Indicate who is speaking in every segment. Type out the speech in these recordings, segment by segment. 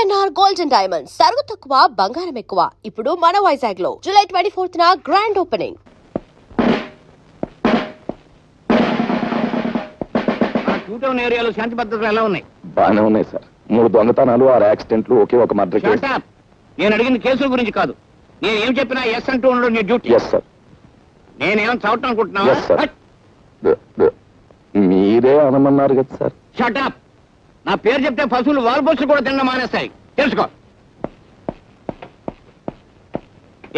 Speaker 1: VNR gold and diamonds సరుకు తక్కువ బంగారం ఎక్కువ. ఇప్పుడు మన వైజాగ్ లో జూలై 24న గ్రాండ్ ఓపెనింగ్.
Speaker 2: ఏరియాలో శాంతి భద్రతలు ఎలా ఉన్నాయి?
Speaker 3: బాగానే ఉన్నాయి సార్. 3 దొంగతనాలు, 6 యాక్సిడెంట్లు, ఒకే ఒక మర్డర్ కేసు.
Speaker 2: నేను అడిగింది కేసుల గురించి కాదు. నేను ఏం చెప్పినా ఎస్ అంటూ ఉండడం నీ డ్యూటీ.
Speaker 3: Yes sir.
Speaker 2: నేనేం చదవటం అనుకుంటున్నావా?
Speaker 3: మీరే అనమన్నారు కదా సార్.
Speaker 2: షటప్. నా పేరు చెప్తే పశువులు వాల్పోసులు కూడా తినడం మానేస్తాయి, తెలుసుకో.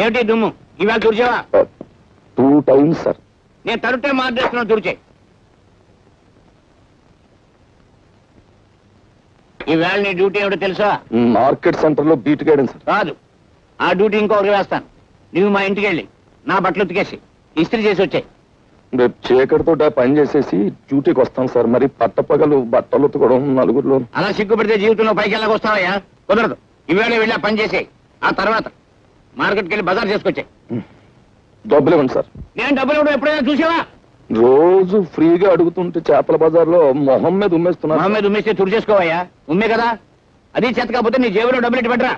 Speaker 2: ఏమిటి దుమ్ము? ఇవాళ తుడిచేవా?
Speaker 3: 2 times సార్.
Speaker 2: నేను తరుటే మార్చేస్తున్నాను, తుడిచే. ఈవేళ నీ డ్యూటీ ఏమిటో తెలుసా?
Speaker 3: మార్కెట్ సెంటర్ లో బీట్ గైడెన్ సార్.
Speaker 2: కాదు, ఆ డ్యూటీ ఇంకొకరికి వేస్తాను. నువ్వు మా ఇంటికి వెళ్ళి నా బట్టలు ఉతికేసి ఇస్త్రీ చేసి వచ్చాయి.
Speaker 3: రేపు చీకటితో పని చేసేసి డ్యూటీకి వస్తాం సార్. మరి పట్టపగలు బట్టలు ఉతకడం నలుగురిలో.
Speaker 2: అలా సిగ్గుపడితే జీవితంలో పైకి వెళ్ళక వస్తావయ్యా? కుదరదు. ఈవేళ వెళ్ళి పని చేసేయి. ఆ తర్వాత మార్కెట్కి వెళ్ళి బజార్ చేసుకొచ్చాయి.
Speaker 3: డబ్బులు ఇవ్వండి సార్.
Speaker 2: నేను డబ్బులు ఇవ్వడం ఎప్పుడైనా చూసావా?
Speaker 3: రోజు ఫ్రీగా అడుగుతుంటే చేపల బజార్లో మొహం మీద ఉమ్మేస్తున్నా.
Speaker 2: మొహం మీద ఉమ్మేస్తే తుడి చేసుకోవయ్యా. ఉమ్మే కదా, అది చేత కాకపోతే నీ జేబులో డబ్బులు ఇటు పెట్టరా.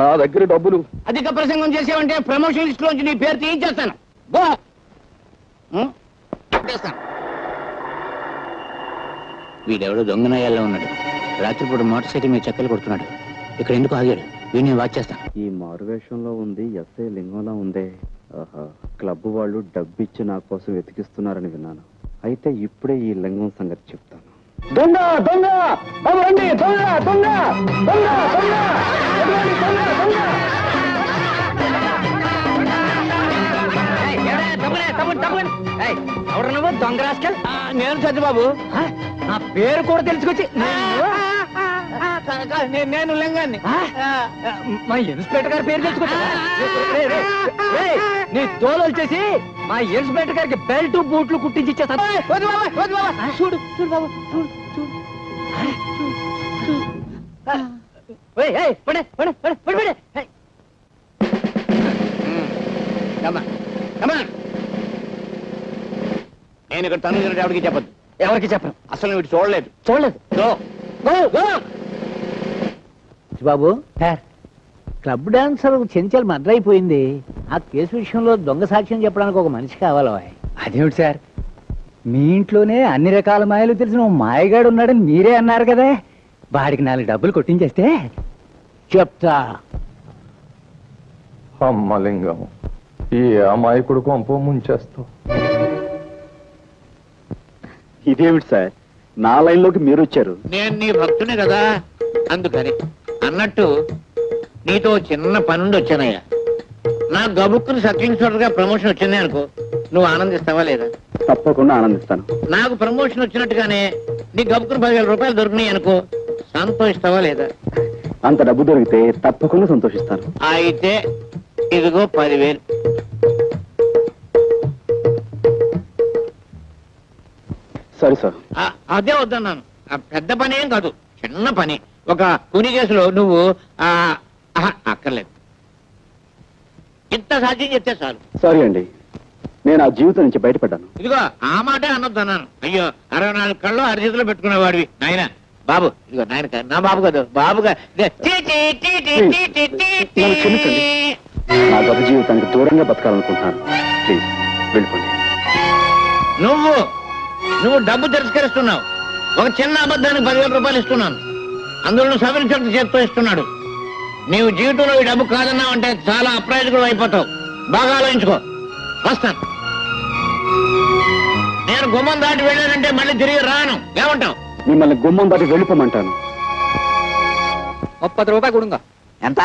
Speaker 3: నా దగ్గర డబ్బులు.
Speaker 2: అధిక ప్రసంగం చేసావంటే ప్రమోషన్ లిస్ట్ లోంచి నీ పేరు తీయించేస్తాను. గో. వీడెవడో దొంగనాయాల్లో ఉన్నాడు. రాత్రిపూట మోటార్ సైకిల్ మీద చక్కలు కొడుతున్నాడు. ఇక్కడ ఎందుకు ఆగాడు? వీడిని వాచ్ చేస్తాను.
Speaker 4: ఈ మారువేషంలో ఉంది ఎస్ఐ లింగంలా ఉందే. క్లబ్ వాళ్ళు డబ్బిచ్చి నా కోసం వెతికిస్తున్నారని విన్నాను. అయితే ఇప్పుడే ఈ లింగం సంగతి చెప్తాను.
Speaker 2: దొంగ దొంగ దొంగ దొంగ దొంగ దొంగ ఎవరు నువ్వు? దొంగ రాస్కల్. నేను సత్యబాబు. నా పేరు కూడా తెలుసుకొచ్చి నేను లింగాన్ని. మా ఇన్స్పెక్టర్ గారి పేరు తెలుసుకొచ్చా. నీ తోలు వచ్చేసి మా ఇన్స్పెక్టర్ గారికి బెల్ట్ బూట్లు కుట్టించి ఇచ్చేస్తా. చూడు చూడు బాబు, చూడు చూడు. నేను ఇక్కడ తను ఎవరికి చెప్పద్దు. ఎవరికి చెప్పను. అసలు వీడు చూడలేదు.
Speaker 5: బాబు, క్లబ్ డాన్సర్ చెంచల్ మర్డర్ అయిపోయింది. ఆ కేసు విషయంలో దొంగ సాక్ష్యం చెప్పడానికి ఒక మనిషి కావాలి.
Speaker 4: అదేమిటి సార్, మీ ఇంట్లోనే అన్ని రకాల మాయలు తెలిసిన మాయగాడు ఉన్నాడని మీరే అన్నారు కదా. వాడికి 4 డబ్బులు కొట్టించేస్తే
Speaker 5: చెప్తా.
Speaker 3: అమ్మలింగం, ఈ అమాయకుడు కొంప ముంచేస్తావు.
Speaker 4: ఇదేమిటి సార్, నా లైన్లోకి మీరు వచ్చారు?
Speaker 2: నేను నీ భక్తునే కదా, అందుకని. అన్నట్టు నీతో చిన్న పనుండి వచ్చానయ్యా. నా గబుక్కుని సబ్ ఇన్స్పెక్టర్ గా ప్రమోషన్ వచ్చింది అనుకో, నువ్వు ఆనందిస్తావా లేదా?
Speaker 4: తప్పకుండా ఆనందిస్తాను.
Speaker 2: నాకు ప్రమోషన్ వచ్చినట్టుగానే నీ గబుక్కుని 10,000 రూపాయలు దొరికినాయి అనుకో, సంతోషిస్తావా లేదా?
Speaker 4: అంత డబ్బు దొరికితే తప్పకుండా సంతోషిస్తాను.
Speaker 2: అయితే ఇదిగో 10,000.
Speaker 4: సరే సార్.
Speaker 2: అదే వద్దన్నాను. పెద్ద పని ఏం కాదు, చిన్న పని. ఒక కూని కేసులో నువ్వు అక్కర్లేదు. ఇంత సాధ్యం చెప్తే చాలు.
Speaker 4: సారీ అండి, నేను ఆ జీవితం నుంచి బయటపడ్డాను.
Speaker 2: ఇదిగో ఆ మాటే అనొద్దన్నాను. అయ్యో, 64 కళ్ళు అరిచేతిలో పెట్టుకునేవాడివి నాయన. బాబు, ఇదిగో నాయన, నా బాబు కదా, బాబుగా.
Speaker 4: నా గత జీవితానికి దూరంగా బతకాలనుకుంటున్నాను. ప్లీజ్ వెళ్ళిపోండి.
Speaker 2: నువ్వు డబ్బు తిరస్కరిస్తున్నావు. ఒక చిన్న అబద్ధానికి 10,000 రూపాయలు ఇస్తున్నాను. అందులో సబ్ ఇన్స్పెక్టర్ చేతితో ఇస్తున్నాడు. నీవు జీవితంలో ఈ డబ్బు కాదన్నావు అంటే చాలా అప్రయోజకుడు అయిపోతావు. బాగా ఆలోచించుకో. వస్తాను. నేను గుమ్మం దాటి వెళ్ళానంటే మళ్ళీ తిరిగి రాను. ఏమంటావు?
Speaker 4: మిమ్మల్ని గుమ్మం దాటి వెళ్ళిపోమంటాను.
Speaker 5: 30 రూపాయలు కొడుగా. ఎంత?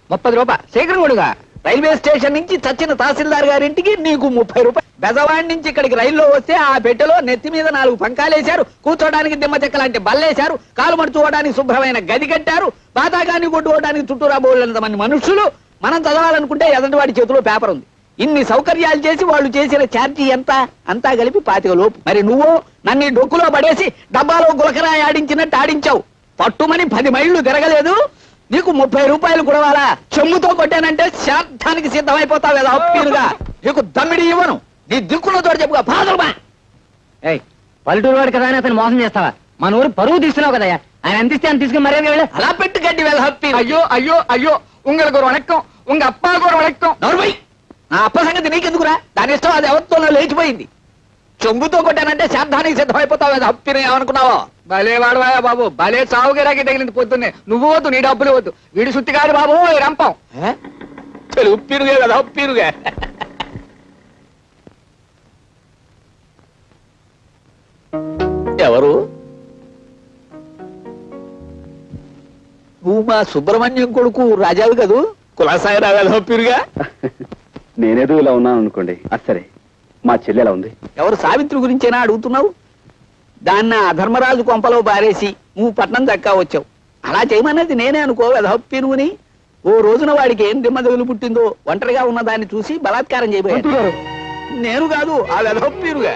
Speaker 5: 30 రూపాయలు శీఘ్రం కొడుగా. రైల్వే స్టేషన్ నుంచి చచ్చిన తహసీల్దార్ గారింటికి నీకు 30 రూపాయలు. బెజవాడి నుంచి ఇక్కడికి రైల్లో వస్తే ఆ పెట్టెలో నెత్తి మీద 4 పంకాలేశారు. కూర్చోడానికి దిమ్మ చెక్క లాంటి బల్లేశారు. కాలు మడుచుకోవడానికి శుభ్రమైన గది కట్టారు. బాతాగాన్ని కొట్టుకోవడానికి చుట్టూరా బోళ్ళంత మంది మనుషులు. మనం చదవాలనుకుంటే ఎదంటివాడి చేతిలో పేపర్ ఉంది. ఇన్ని సౌకర్యాలు చేసి వాళ్ళు చేసిన ఛార్జీ ఎంత? అంతా కలిపి 25 లోపు. మరి నువ్వు నన్ను డొక్కులో పడేసి డబ్బాలో గులకరాయి ఆడించినట్టు ఆడించావు. పట్టుమని 10 మైళ్ళు తిరగలేదు. నీకు 30 రూపాయలు కూడవాలా? చెమ్ముతో కొట్టానంటే శాంతానికి సిద్ధమైపోతావు కదా అప్పీరుగా. నీకు దమ్మిడి ఇవ్వను. నీ దిక్కులో తోడు చెప్పుగా. పాదరుమా. పల్లెటూరు వాడు కదా అని అతను మోసం చేస్తావా? మన ఊరు పరువు తీస్తున్నావు కదయ్యా. ఆయన ఎంత ఇస్తే అంత తీసుకుని మర్యాద వెళ్ళ అలా పెట్టి గడ్డి వెళ్ళ అయ్యో అయ్యో అయ్యో உங்களுக்கு ஒரு வணக்கம் உங்க அப்பாவுக்கு ஒரு வணக்கம் నోర్మై నా అప్ప సంగతి నీకెందుకురా దాని ఇష్టం అది ఎవరితో లేచిపోయింది చెంగుతో కొట్టానంటే శాబ్దానికి సిద్ధమైపోతావు అది హప్పిని ఏమనుకున్నావో భలే వాడవాయా బాబు భలే సావుగిరాకి తగిలింది పొద్దున్నే నువ్వు వద్దు నీ డబ్బులు వద్దు వీడి సుత్తి కాదు బాబు రంపం చలు ఉప్పిరుగే కదా ఉప్పిరుగే ఎవరు నువ్వు మా సుబ్రహ్మణ్యం కొడుకు రాజావి కదూ కులాసాయి రావాలి ఉప్పిరుగా
Speaker 4: నేనేదో ఇలా ఉన్నాను అనుకోండి అది సరే మా చెల్లి ఎలా ఉంది
Speaker 5: ఎవరు సావిత్రి గురించేనా అడుగుతున్నావు దాన్ని ఆ ధర్మరాజు కొంపలో బారేసి నువ్వు పట్నం దక్కా వచ్చావు అలా చేయమన్నది నేనే అనుకో వెధప్పినుని ఓ రోజున వాడికి ఏం దిమ్మదగులు పుట్టిందో ఒంటరిగా ఉన్న దాన్ని చూసి బలాత్కారం చేయబోయాడు నేను కాదు ఆ వెధప్పిరుగా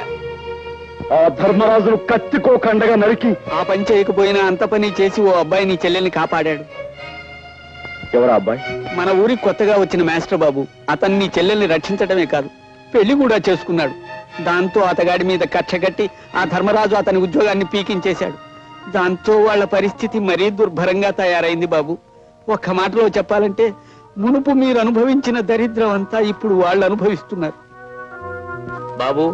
Speaker 3: ఆ ధర్మరాజును కత్తికోకండగా నరికి
Speaker 5: ఆ పని చేయకపోయినా అంత పని చేసి ఓ అబ్బాయి నీ చెల్లెల్ని కాపాడాడు
Speaker 3: ఎవరా అబ్బాయి
Speaker 5: మన ఊరికి కొత్తగా వచ్చిన మాస్టర్ బాబు అతన్ని నీ చెల్లెల్ని రక్షించడమే కాదు పెళ్లి కూడా చేసుకున్నాడు దాంతో అతగాడి మీద కక్ష కట్టి ఆ ధర్మరాజు అతని ఉద్యోగాన్ని పీకించేశాడు దాంతో వాళ్ళ పరిస్థితి మరీ దుర్భరంగా తయారైంది బాబు ఒక్క మాటలో చెప్పాలంటే మునుపు మీరు అనుభవించిన దరిద్రం అంతా ఇప్పుడు వాళ్ళు అనుభవిస్తున్నారు బాబు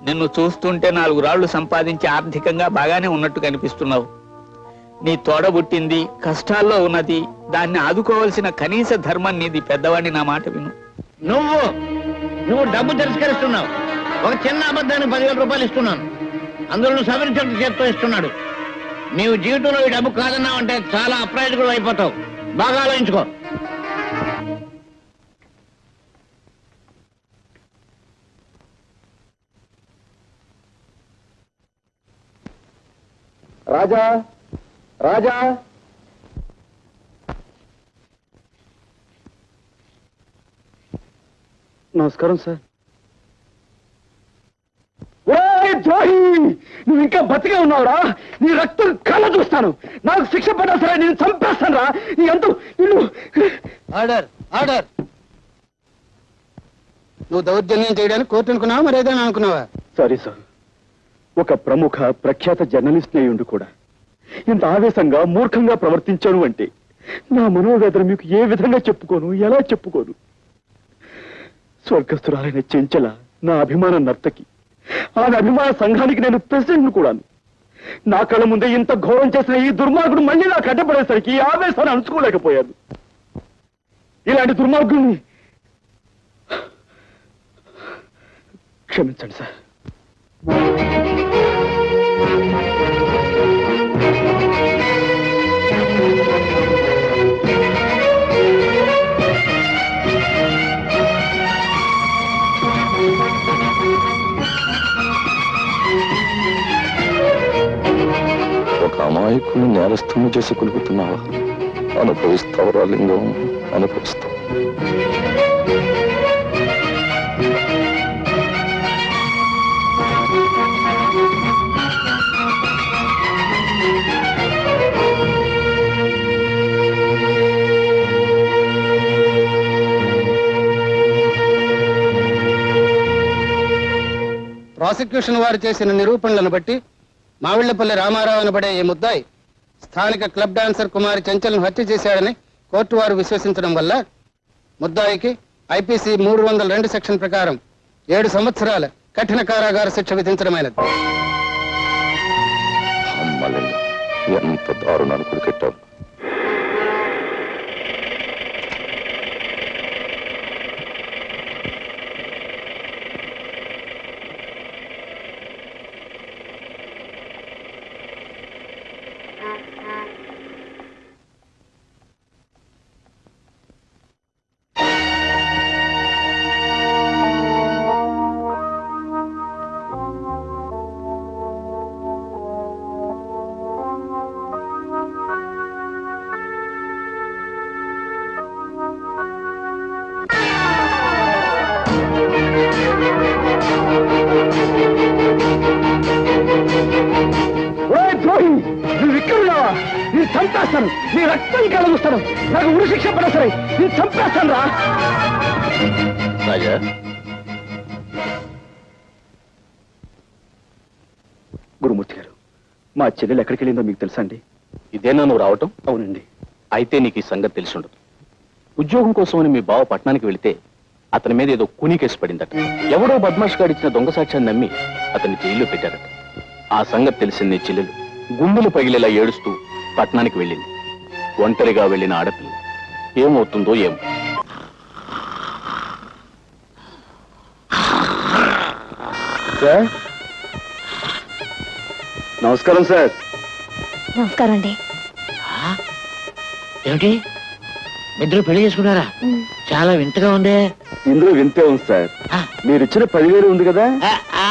Speaker 5: నిన్ను చూస్తుంటే 4 రాళ్లు సంపాదించి ఆర్థికంగా బాగానే ఉన్నట్టు కనిపిస్తున్నావు నీ తోడబుట్టింది కష్టాల్లో ఉన్నది దాన్ని ఆదుకోవాల్సిన కనీస ధర్మం నీది పెద్దవాడిని నా మాట విను
Speaker 2: నువ్వు డబ్బు తిరస్కరిస్తున్నావు ఒక చిన్న అబద్ధానికి 10,000 రూపాయలు ఇస్తున్నాను అందులో సవరించడం చేత్తో ఇస్తున్నాడు నీవు జీవితంలో ఈ డబ్బు కాదన్నావు అంటే చాలా అప్రాయకుడు అయిపోతావు బాగా ఆలోచించుకో
Speaker 3: రాజా రాజా
Speaker 4: నమస్కారం సార్
Speaker 3: ద్రోహి నువ్వు ఇంకా బతికే ఉన్నావురా నీ రక్తం కళ్ళ చూస్తాను నాకు శిక్ష పడ్డా సరే నేను చంపేస్తాను రా నీ అంతు నిన్ను
Speaker 6: ఆర్డర్ ఆర్డర్ నువ్వు దౌర్జన్యం చేయడానికి కోర్టు అనుకున్నావా మరి ఏదైనా అనుకున్నావా
Speaker 3: సారీ సార్ ఒక ప్రముఖ ప్రఖ్యాత జర్నలిస్ట్ అయి ఉండి కూడా ఇంత ఆవేశంగా మూర్ఖంగా ప్రవర్తించాను అంటే నా మనోవేదన మీకు ఏ విధంగా చెప్పుకోను ఎలా చెప్పుకోను స్వర్గస్థురాలైన చెంచల నా అభిమాన నర్తకి ఆమె అభిమాన సంఘానికి నేను ప్రెసిడెంట్ కూడాను నా కళ్ళ ముందే ఇంత ఘోరం చేసిన ఈ దుర్మార్గుడు మళ్ళీ నాకు అడ్డపడేసరికి ఈ ఆవేశాన్ని అణుచుకోలేకపోయాను ఇలాంటి దుర్మార్గుడిని క్షమించండి సార్ ఒక అమాయకుని నేరస్తుని చేసి కొలుపుతున్నావా అనుభవిస్తావరా లింగం అనుభవిస్తావు
Speaker 6: ప్రాసిక్యూషన్ వారు చేసిన నిరూపణలను బట్టి మావిళ్లపల్లి రామారావు అనబడే ఈ ముద్దాయి స్థానిక క్లబ్ డాన్సర్ కుమారి చెంచల్ను హత్య చేశాడని కోర్టు వారు విశ్వసించడం వల్ల ముద్దాయికి ఐపీసీ 302 సెక్షన్ ప్రకారం 7 సంవత్సరాల కఠిన కారాగార శిక్ష విధించడమైనది.
Speaker 3: ఎంత దారుణాలు కొడుకెట్టావు. నువ్వు ఇక్కడున్నావా? నీ చంపేస్తాను, నీ రక్తం కలుగుస్తాను, నాకు ఉరి శిక్ష పడ సరే నీ చంపేస్తాను రా. రాజా, గురుమూర్తి గారు, మా చెల్లెలు ఎక్కడికి వెళ్ళిందో మీకు తెలుసా అండి? ఇదేనా నువ్వు రావటం? అవునండి. అయితే నీకు ఈ సంగతి తెలిసి ఉండదు. ఉద్యోగం కోసమని మీ బావ పట్టణానికి వెళితే అతని మీద ఏదో కూనీ కేసు పడిందట. ఎవడో బద్మాష్ గాడిచ్చిన దొంగ సాక్ష్యాన్ని నమ్మి అతన్ని జైల్లో పెట్టారట. ఆ సంగతి తెలిసింది నీ చెల్లెలు గుండెలు పగిలేలా ఏడుస్తూ పట్టణానికి వెళ్ళింది. ఒంటరిగా వెళ్ళిన ఆడపిల్ల ఏమవుతుందో ఏమో. సార్ నమస్కారం. సార్
Speaker 7: నమస్కారం అండి.
Speaker 2: ఏమిటి ఇద్దరు పెళ్లి చేసుకున్నారా? చాలా వింతగా ఉందే.
Speaker 3: ఇందులో వింతే ఉంది సార్. మీరు ఇచ్చిన 10,000 ఉంది కదా, ఆ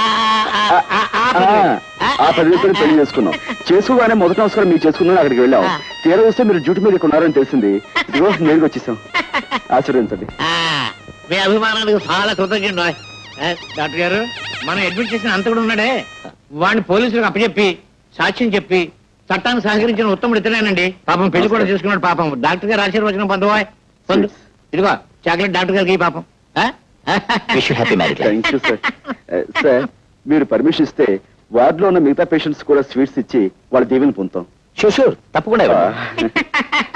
Speaker 3: 10,000 పెళ్లి చేసుకున్నాం. చేసుకోగానే మొదటి నమస్కారం మీరు చేసుకున్నాను, అక్కడికి వెళ్ళాం. తీరా వస్తే మీరు డ్యూటీ మీద ఉన్నారని తెలిసింది. ఇదిగో నేరుగా వచ్చేసాం. ఆశీర్వదించండి.
Speaker 2: మీ అభిమానానికి చాలా కృతజ్ఞుడు. డాక్టర్ గారు, మనం అడ్మిట్ చేసిన అంత కూడా ఉన్నాడే, వాడిని పోలీసులకు అప్పచెప్పి సాక్ష్యం చెప్పి చట్టాన్ని సహకరించిన ఉత్తముడు ఇతనేనండి. పాపం పెళ్లి కూడా చేసుకున్నాడు. పాపం డాక్టర్ గారు ఆశీర్వచనం పొందవా? పొందు. ఇదిగో చాక్లెట్ డాక్టర్ గారికి పాపం.
Speaker 3: Thank you sir. సార్ మీరు పర్మిషన్ ఇస్తే వార్డులో ఉన్న మిగతా పేషెంట్స్ కూడా స్వీట్స్ ఇచ్చి వాళ్ళ దీవెని పొందుతాం.
Speaker 5: షూర్ తప్పకుండా.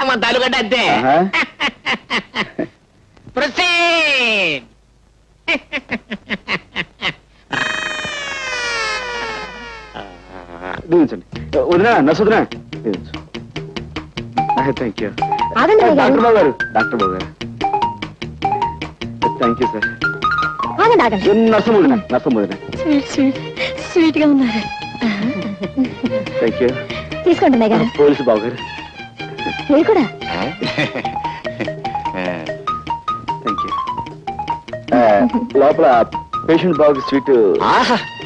Speaker 2: మన తాలూకంటే అంతే. ప్రొసీడ్.
Speaker 3: దీవించండి. వదినా నసుదినా దీవించు. Thank you.
Speaker 7: ఆగండి అయ్య గారు.
Speaker 3: డాక్టర్ బాబు గారు. డాక్టర్ బాబు గారు థ్యాంక్ యూ సార్.
Speaker 7: ఆగండి ఆగండి.
Speaker 3: నర్సం వదినా. నర్సం వదినా.
Speaker 7: స్వీట్ గా ఉన్నారు.
Speaker 3: Thank you.
Speaker 7: తీసుకోండి అయ్య గారు.
Speaker 3: పోలీసు బాబు గారు.
Speaker 7: మీరు కూడా.
Speaker 3: Thank you. లోపల పేషెంట్ బాబుకి స్వీట్.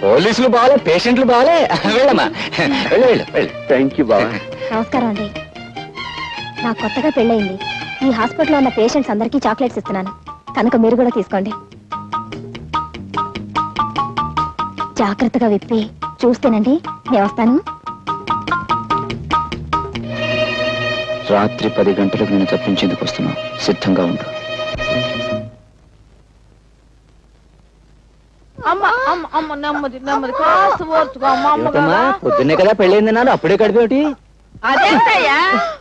Speaker 5: పోలీసులు బాగాలే, పేషెంట్లు బాగాలే. వెళ్ళమ్మా, వెళ్ళు వెళ్ళు వెళ్ళు.
Speaker 3: థ్యాంక్ యూ బాబా.
Speaker 7: నమస్కారం అండి. నాకు కొత్తగా పెళ్ళయింది. ఈ హాస్పిటల్లో ఉన్న పేషెంట్స్ అందరికీ చాక్లెట్స్ ఇస్తున్నాను, కనుక మీరు కూడా తీసుకోండి. జాగ్రత్తగా విప్పి చూస్తేనండి. నేను వస్తాను.
Speaker 5: రాత్రి 10 గంటలకు నేను తప్పించేందుకు వస్తున్నాను. సిద్ధంగా ఉండు. పొద్దున్నే కదా పెళ్ళైంది నాన్న, అప్పుడే కడిపేటి.
Speaker 8: అదేంటయ్యా,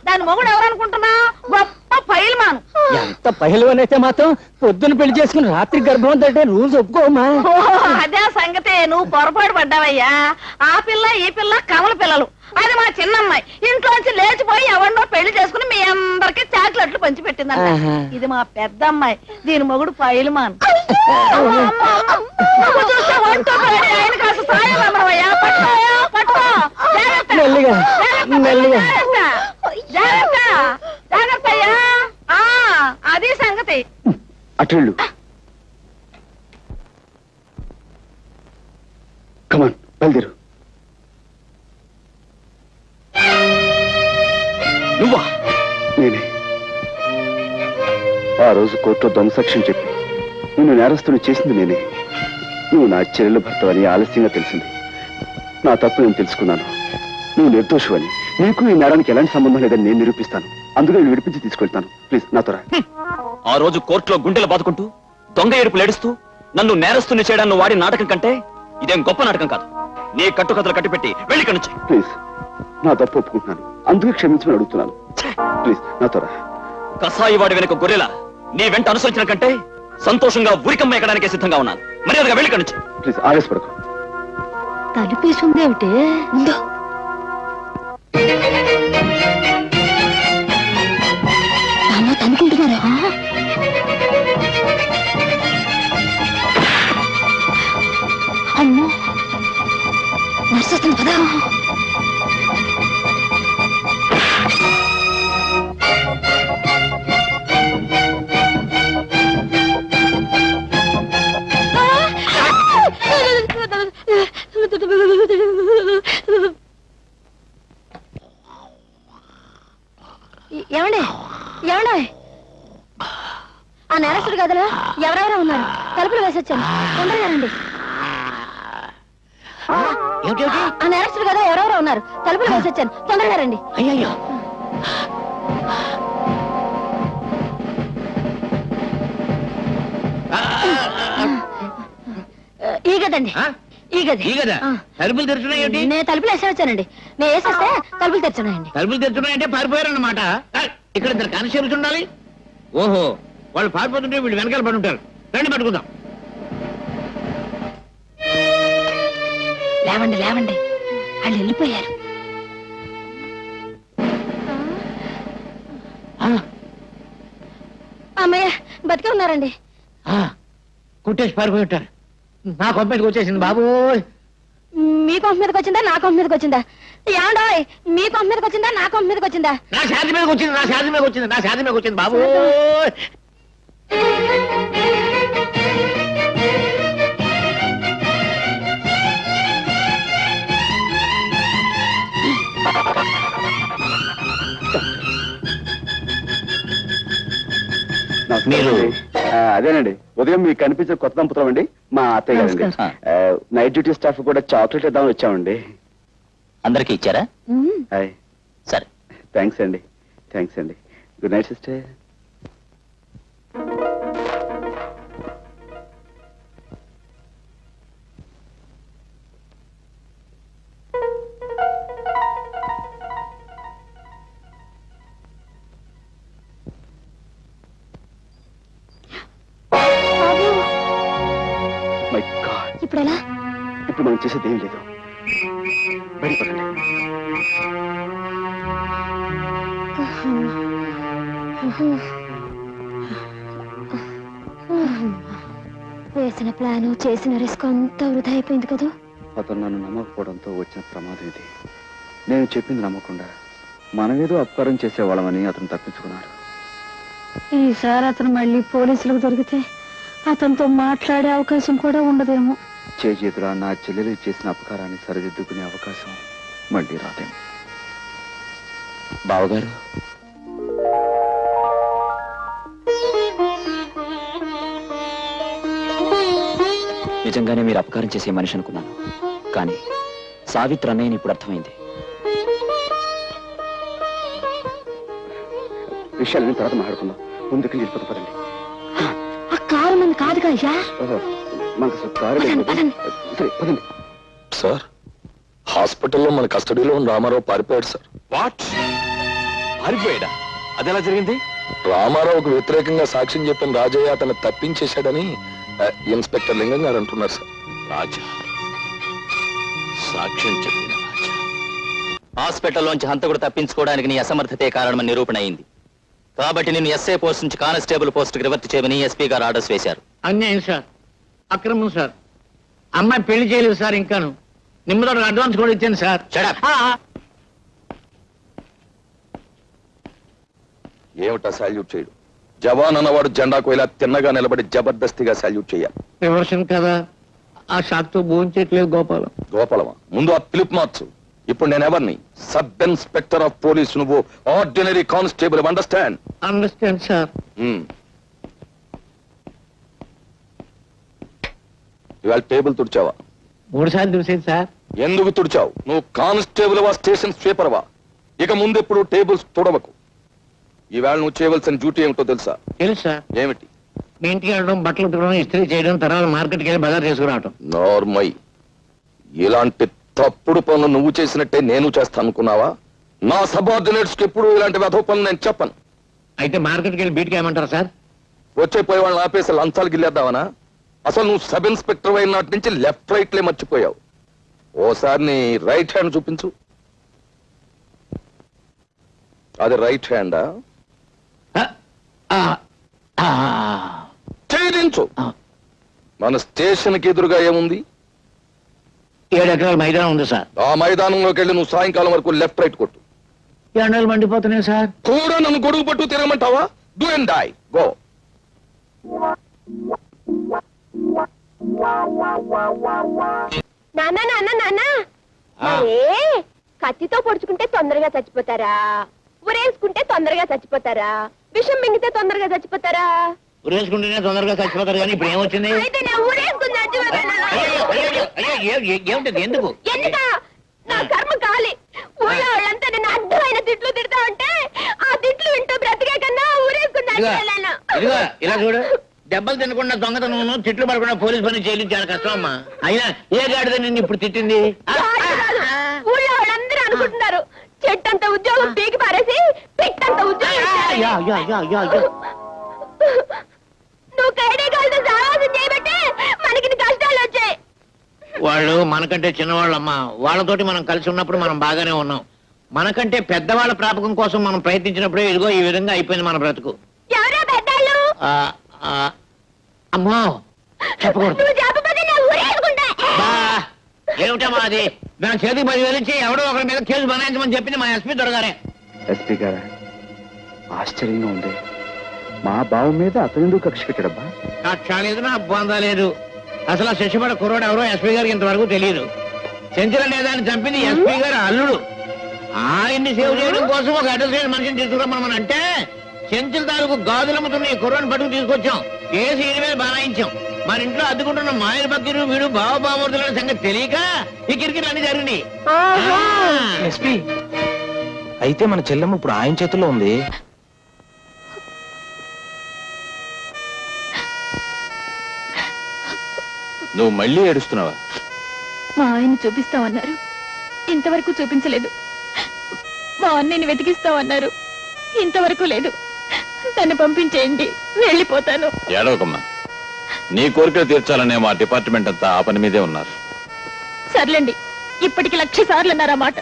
Speaker 8: దాని మొగుడు ఎవరనుకుంటున్నా? గొప్ప పైల్మాన్.
Speaker 5: ఎంత పహిల్వాన్ అయితే మాత్రం పొద్దున్న పెళ్లి చేసుకుని రాత్రి గర్భం అంటే రూల్స్ ఒప్పుకోమా?
Speaker 8: అదే సంగతి, నువ్వు పొరపాటు పడ్డావయ్యా. ఆ పిల్ల ఈ పిల్ల కమల పిల్లలు. అది మా చిన్నమ్మాయి ఇంట్లోంచి లేచిపోయి ఎవరినో పెళ్లి చేసుకుని మీ అందరికి చాక్లెట్లు పంచి పెట్టిందంట. ఇది మా పెద్ద అమ్మాయి, దీని మొగుడు పైల్మాన్. ఆయన కాస్త సాయం అమ్మవయ్యా. పట్టుకోయా, పట్టుకో.
Speaker 5: మెల్లిగా మెల్లిగా.
Speaker 8: జాగ్రత్త జాగ్రత్త అయ్యా. అది సంగతి.
Speaker 3: అటెళ్ళు. కమాన్ బయలుదేరు.
Speaker 5: నువ్వా?
Speaker 3: నేనే. ఆ రోజు కోర్టులో దొంగసాక్ష్యం చెప్పి నిన్ను నేరస్తుని చేసింది నేనే. నువ్వు నా చెల్లెలు భర్తవని ఆలస్యంగా తెలిసింది. నా తప్పు నేను తెలుసుకున్నాను. నువ్వు నిర్దోషువని, నీకు ఈ నేరానికి ఎలాంటి సంబంధం లేదని నేను నిరూపిస్తాను. అందుకే నేను విడిపించి తీసుకెళ్తాను. ప్లీజ్ నాతో రా.
Speaker 9: ఆ రోజు కోర్టులో గుండెలు బాదుకుంటూ దొంగ ఏడుపులు ఏడుస్తూ నన్ను నేరస్తుని చేయడాన్ని వాడి నాటకం కంటే ఇదేం గొప్ప నాటకం కాదు. నీ కట్టుకథలు కట్టిపెట్టి వెళ్ళి ఇక్కడి నుంచి.
Speaker 3: ప్లీజ్ నా తప్పు ఒప్పుకుంటున్నాను. అందుకే క్షమించమని అడుగుతున్నాను. ప్లీజ్ నాతో రా.
Speaker 9: కసాయి వాడి వెనుక గొర్రెలా నీ వెంట అనుసరించిన కంటే సంతోషంగా ఉరికమ్మ ఎక్కడానికే సిద్ధంగా ఉన్నాను. మర్యాదగా వెళ్ళి ఇక్కడి నుంచి.
Speaker 3: ప్లీజ్ ఆవేశపడకు.
Speaker 7: తలుపేసింది ఏమిటి? ఉందో అనుకుంటున్నారా? అమ్మో, నర్సు వస్తుంది పదా. ఏమండి ఏమండి, ఆ నేరస్తుడు గదిలో ఎవరెవరో ఉన్నారు. తలుపులు వేసొచ్చాను, తొందరగా రండి. ఆ నేరస్తుడు గదిలో ఎవరెవరో ఉన్నారు. తలుపులు వేసొచ్చాను, తొందరగా రండి.
Speaker 2: అయ్యో,
Speaker 7: ఈ గదండి,
Speaker 8: ఈ గది
Speaker 2: ఈ కదా
Speaker 8: ఆ.
Speaker 2: తలుపులు తెరుచున్నాయి ఏంటి?
Speaker 8: నేను తలుపులు వేసే వచ్చానండి. నేను వేసేస్తే తలుపులు తెచ్చున్నాయండి.
Speaker 2: తలుపులు తెరుచున్నాయంటే పారిపోయారన్నమాట. ఇక్కడ ఇద్దరు కానిస్టేబుల్స్ ఉండాలి. ఓహో, వాళ్ళు పారిపోతుంటే వీళ్ళు వెనకాల పడి ఉంటారు. రండి పట్టుకుందాం.
Speaker 8: లేవండి లేవండి, వాళ్ళు వెళ్ళిపోయారు. అమ్మయ్య బతికే ఉన్నారండి.
Speaker 2: కుట్టేసి పారిపోయి ఉంటారు. నా కొంపటికి వచ్చేసింది బాబు.
Speaker 8: మీ కొంప మీదకి వచ్చిందా నా కొంప మీదకి వచ్చిందా? ఏమండోయ్, మీ కొంప మీదకి వచ్చిందా నా కొంప మీదకి వచ్చిందా?
Speaker 2: నా శాంతి మీదకి వచ్చింది, నా శాంతి మీదకి వచ్చింది, నా శాంతి మీదకి వచ్చింది బాబు.
Speaker 3: మీరు అదేనండి, ఉదయం మీకు కనిపించే కొత్త దంపతులం అండి, మా అత్తయ్య గారండి. నైట్ డ్యూటీ స్టాఫ్ కూడా చాక్లెట్ ఇద్దామని వచ్చామండి.
Speaker 9: అందరికి ఇచ్చారా?
Speaker 3: హాయ్.
Speaker 9: సరే.
Speaker 3: థ్యాంక్స్ అండి, థ్యాంక్స్ అండి. Good night sister. My God,
Speaker 7: ఇప్పుడు ఎలా?
Speaker 3: ఇప్పుడు మనం చేసేది ఏం లేదు. బయటపడండి.
Speaker 7: వేసిన ప్లాను చేసిన రిస్క్ అంతా వృధా అయిపోయింది కదా.
Speaker 4: అతను నన్ను నమ్మకపోవడంతో వచ్చిన ప్రమాదం ఇది. నేను చెప్పింది నమ్మకుండా మనమేదో అపకారం చేసేవాళ్ళమని అతను తప్పించుకున్నాడు.
Speaker 8: ఈసారి అతను మళ్ళీ పోలీసులకు దొరికితే అతనితో మాట్లాడే అవకాశం కూడా ఉండదేమో.
Speaker 4: చేజేతురా నా చెల్లెలు చేసిన అపకారాన్ని సరిదిద్దుకునే అవకాశం మళ్ళీ రాదేమో.
Speaker 9: బావగారు, నిజంగానే మీరు అపకారం చేసే మనిషి అనుకున్నాను. కానీ సావిత్రి అన్నయ్యని ఇప్పుడు అర్థమైంది.
Speaker 3: విషయాలని తర్వాత మాట్లాడుకుందాం. ముందుకు వెళ్ళిపోతాం, పదండి.
Speaker 8: ఆ కారు మంది కాదుగా అయ్యా.
Speaker 3: ఓహో, మనకు అసలు కారు లేదు. సరే పదండి.
Speaker 10: సార్, హాస్పిటల్లో మన కస్టడీలో ఉన్న రామారావు పారిపోయాడు సార్.
Speaker 9: వాట్? పారిపోయాడా? అదెలా జరిగింది?
Speaker 10: రామారావుకు వ్యతిరేకంగా సాక్ష్యం చెప్పిన రాజయ్య అతను తప్పించేశాడని ఇన్స్పెక్టర్ లింగం గారు అంటున్నారు సార్.
Speaker 9: రాజా సాక్ష్యం చెప్పిన రాజా. హాస్పిటల్లోంచి హంతకుడు తప్పించుకోవడానికి నీ అసమర్థతే కారణమని నిరూపణ అయింది. కాబట్టి నేను ఎస్ఐ పోస్ట్ నుంచి కానిస్టేబుల్ పోస్టుకి రివర్ట్ చేయమని ఎస్పీ గారు ఆర్డర్స్ వేశారు.
Speaker 2: అన్యాయం సార్, అక్రమం సార్. అమ్మాయి పెళ్లి చేయలేదు సార్. ఇంకాను నిమ్మతో అడ్వాన్స్ కూడా ఇచ్చాను సార్.
Speaker 9: Shut up.
Speaker 10: ఏమిటా సాల్యూట్ చేయడు? జవాన్ అన్నవాడు జెండాకు ఇలా తిన్నగా నిలబడి జబర్దస్తిగా సాల్యూట్ చేయాలి.
Speaker 2: రివర్షన్ కదా, ఆ షాక్ తో భోంచేయట్లేదు గోపాలం.
Speaker 10: గోపాలమా? ముందు ఆ పిలుపు మార్చు. ఇప్పుడు నేను ఎవరిని? సబ్ ఇన్స్పెక్టర్ ఆఫ్ పోలీస్, నువ్వు ordinary constable. Understand?
Speaker 2: Understand sir.
Speaker 10: ఇవాళ టేబుల్ తుడిచావా?
Speaker 2: 3 సార్లు చూసేది సార్.
Speaker 10: ఎందుకు తుడిచావు? నువ్వు కానిస్టేబుల్ వా, స్టేషన్ స్వీపర్ వా? ఇక ముందెప్పుడు టేబుల్స్ తుడవకు. ఈవేళ నువ్వు చేయవలసిన డ్యూటీ ఏమిటో తెలుసా?
Speaker 2: తెలుసు సార్.
Speaker 10: ఏమిటి?
Speaker 2: మీ ఇంటికి వెళ్ళడం, బట్టలు ఉతకడం, ఇస్త్రీ చేయడం, తర్వాత మార్కెట్కి వెళ్ళి బజార్ చేసుకురావటం.
Speaker 10: నార్మల్. ఇలాంటి తప్పుడు పనులు నువ్వు చేసినట్టే నేను చేస్తాను అనుకున్నావా? నా సబార్డినేట్స్ కి ఎప్పుడు ఇలాంటి వెధవ పనులు నేను చెప్పను.
Speaker 2: అయితే మార్కెట్కి వెళ్ళి బీట్కి ఏమంటారు సార్?
Speaker 10: వచ్చే పోయే వాళ్ళని ఆపేసి లంచాలు గిల్లేద్దామనా? అసలు నువ్వు సబ్ ఇన్స్పెక్టర్ అయిన నాటి నుంచి లెఫ్ట్ రైట్లే మర్చిపోయావు. ఓసారి నీ రైట్ హ్యాండ్ చూపించు. అది రైట్ హ్యాండా? చేయించు. మన స్టేషన్ కి ఎదురుగా ఏముంది?
Speaker 2: 7 ఎకరాల మైదానం ఉంది సార్.
Speaker 10: ఆ మైదానంలోకి వెళ్ళి నువ్వు సాయంకాలం వరకు లెఫ్ట్ రైట్ కొట్టు.
Speaker 2: ఎండలు మండిపోతున్నాయి సార్.
Speaker 10: కూడా నన్ను గొడుగు పట్టు తిరగమంటావా? Do and die. గో.
Speaker 7: నాన్న నాన్న నాన్న, కత్తితో పొడుచుకుంటే తొందరగా చచ్చిపోతారా? ఉరేసుకుంటే తొందరగా చచ్చిపోతారా? విషం మింగితే తొందరగా చచ్చిపోతారా?
Speaker 2: ఉరేసుకుంటేనే తొందరగా చచ్చిపోతారు. కానీ ఇప్పుడు ఏమొచ్చింది?
Speaker 7: అయితే నేను ఊరేసుకుని చచ్చిపోతాను.
Speaker 2: ఏమిటది? ఎందుకు?
Speaker 7: ఎందుక? నా కర్మ కాలి. ఊళ్ళో వాళ్ళంతా నేను అడ్డమైన తిట్లు తిడతా ఉంటే ఆ తిట్లు వింటూ బ్రతికే కన్నా ఊరేసుకుని చచ్చిపోయాను.
Speaker 2: ఇదిగో ఇలా చూడు, దెబ్బలు తినకుండా దొంగతనం తిట్లు పడకుండా పోలీస్ పని చేయలేదు చాలా కష్టం అమ్మా. అయినా ఏ గాడిద నిన్ను ఇప్పుడు తిట్టింది?
Speaker 7: ఊళ్ళో వాళ్ళందరూ అనుకుంటున్నారు చెట్టంత ఉద్యోగం పీకి పారేసి పిట్టంత ఉద్యోగం. నువ్వు కైడేగాలతో సావాసం చేయబట్టే మనకి కష్టాలు వచ్చాయి.
Speaker 2: వాళ్ళు మనకంటే చిన్నవాళ్ళమ్మా. వాళ్ళతోటి మనం కలిసి ఉన్నప్పుడు మనం బాగానే ఉన్నాం. మనకంటే పెద్దవాళ్ళ ప్రాపకం కోసం మనం ప్రయత్నించినప్పుడే ఇదిగో ఈ విధంగా అయిపోయింది మన బ్రతుకు.
Speaker 7: ఎవరో పెద్దాళ్ళు?
Speaker 2: అమ్మో చెప్పకూడదు.
Speaker 7: నువ్వు చెప్పకపోతే నా ఊరేసుకుంటా.
Speaker 2: ఏమిటమ్మా అది? నా చేతికి 10,000 ఇచ్చి ఎవడో ఒకరి మీద కేసు బనాయించమని చెప్పింది మా ఎస్పీ దొరగారే.
Speaker 4: ఎస్పీ గారా, ఆశ్చర్యంగా ఉంది. మా బావ మీద అతనెందుకు కక్ష కట్టాడబ్బా?
Speaker 2: కక్ష లేదు, నా బంధం లేదు. అసలు ఆ శశిపడ కుర్రోడు ఎవరో ఎస్పీ గారికి ఇంతవరకు తెలియదు. చెంచల నేదాన్ని చంపింది ఎస్పీ గారు అల్లుడు. ఆయన్ని సేవ్ చేయడం కోసం ఒక అడ్రస్ మనిషిని తీసుకురమ్మని అంటే చెంచుల తాలూకు గాజులమ్ముతున్న ఈ కుర్రోని పట్టుకు తీసుకొచ్చాం. కేసు ఈయన మీద బానాయించాం. మన ఇంట్లో అద్దుకుంటున్న మాయల బకీరు వీడు బావబామూర్తుల సంగతి తెలియక ఈ కిరికిట్లు అన్ని జరిగినాయి.
Speaker 11: ఎస్పీ అయితే మన చెల్లెమ్మ ఇప్పుడు ఆయన చేతుల్లో ఉంది.
Speaker 10: నువ్వు మళ్ళీ ఏడుస్తున్నావా?
Speaker 7: మా ఆయన చూపిస్తామన్నారు, ఇంతవరకు చూపించలేదు. మా అన్నయ్యని వెతికిస్తామన్నారు, ఇంతవరకు లేదు. నన్ను పంపించేయండి, వెళ్ళిపోతాను.
Speaker 10: ఏడవకమ్మా, నీ కోరికలు తీర్చాలనే మా డిపార్ట్మెంట్ అంతా ఆ పని మీదే ఉన్నారు.
Speaker 7: సర్లేండి, ఇప్పటికి 1,00,000 సార్లు అన్నారన్నమాట.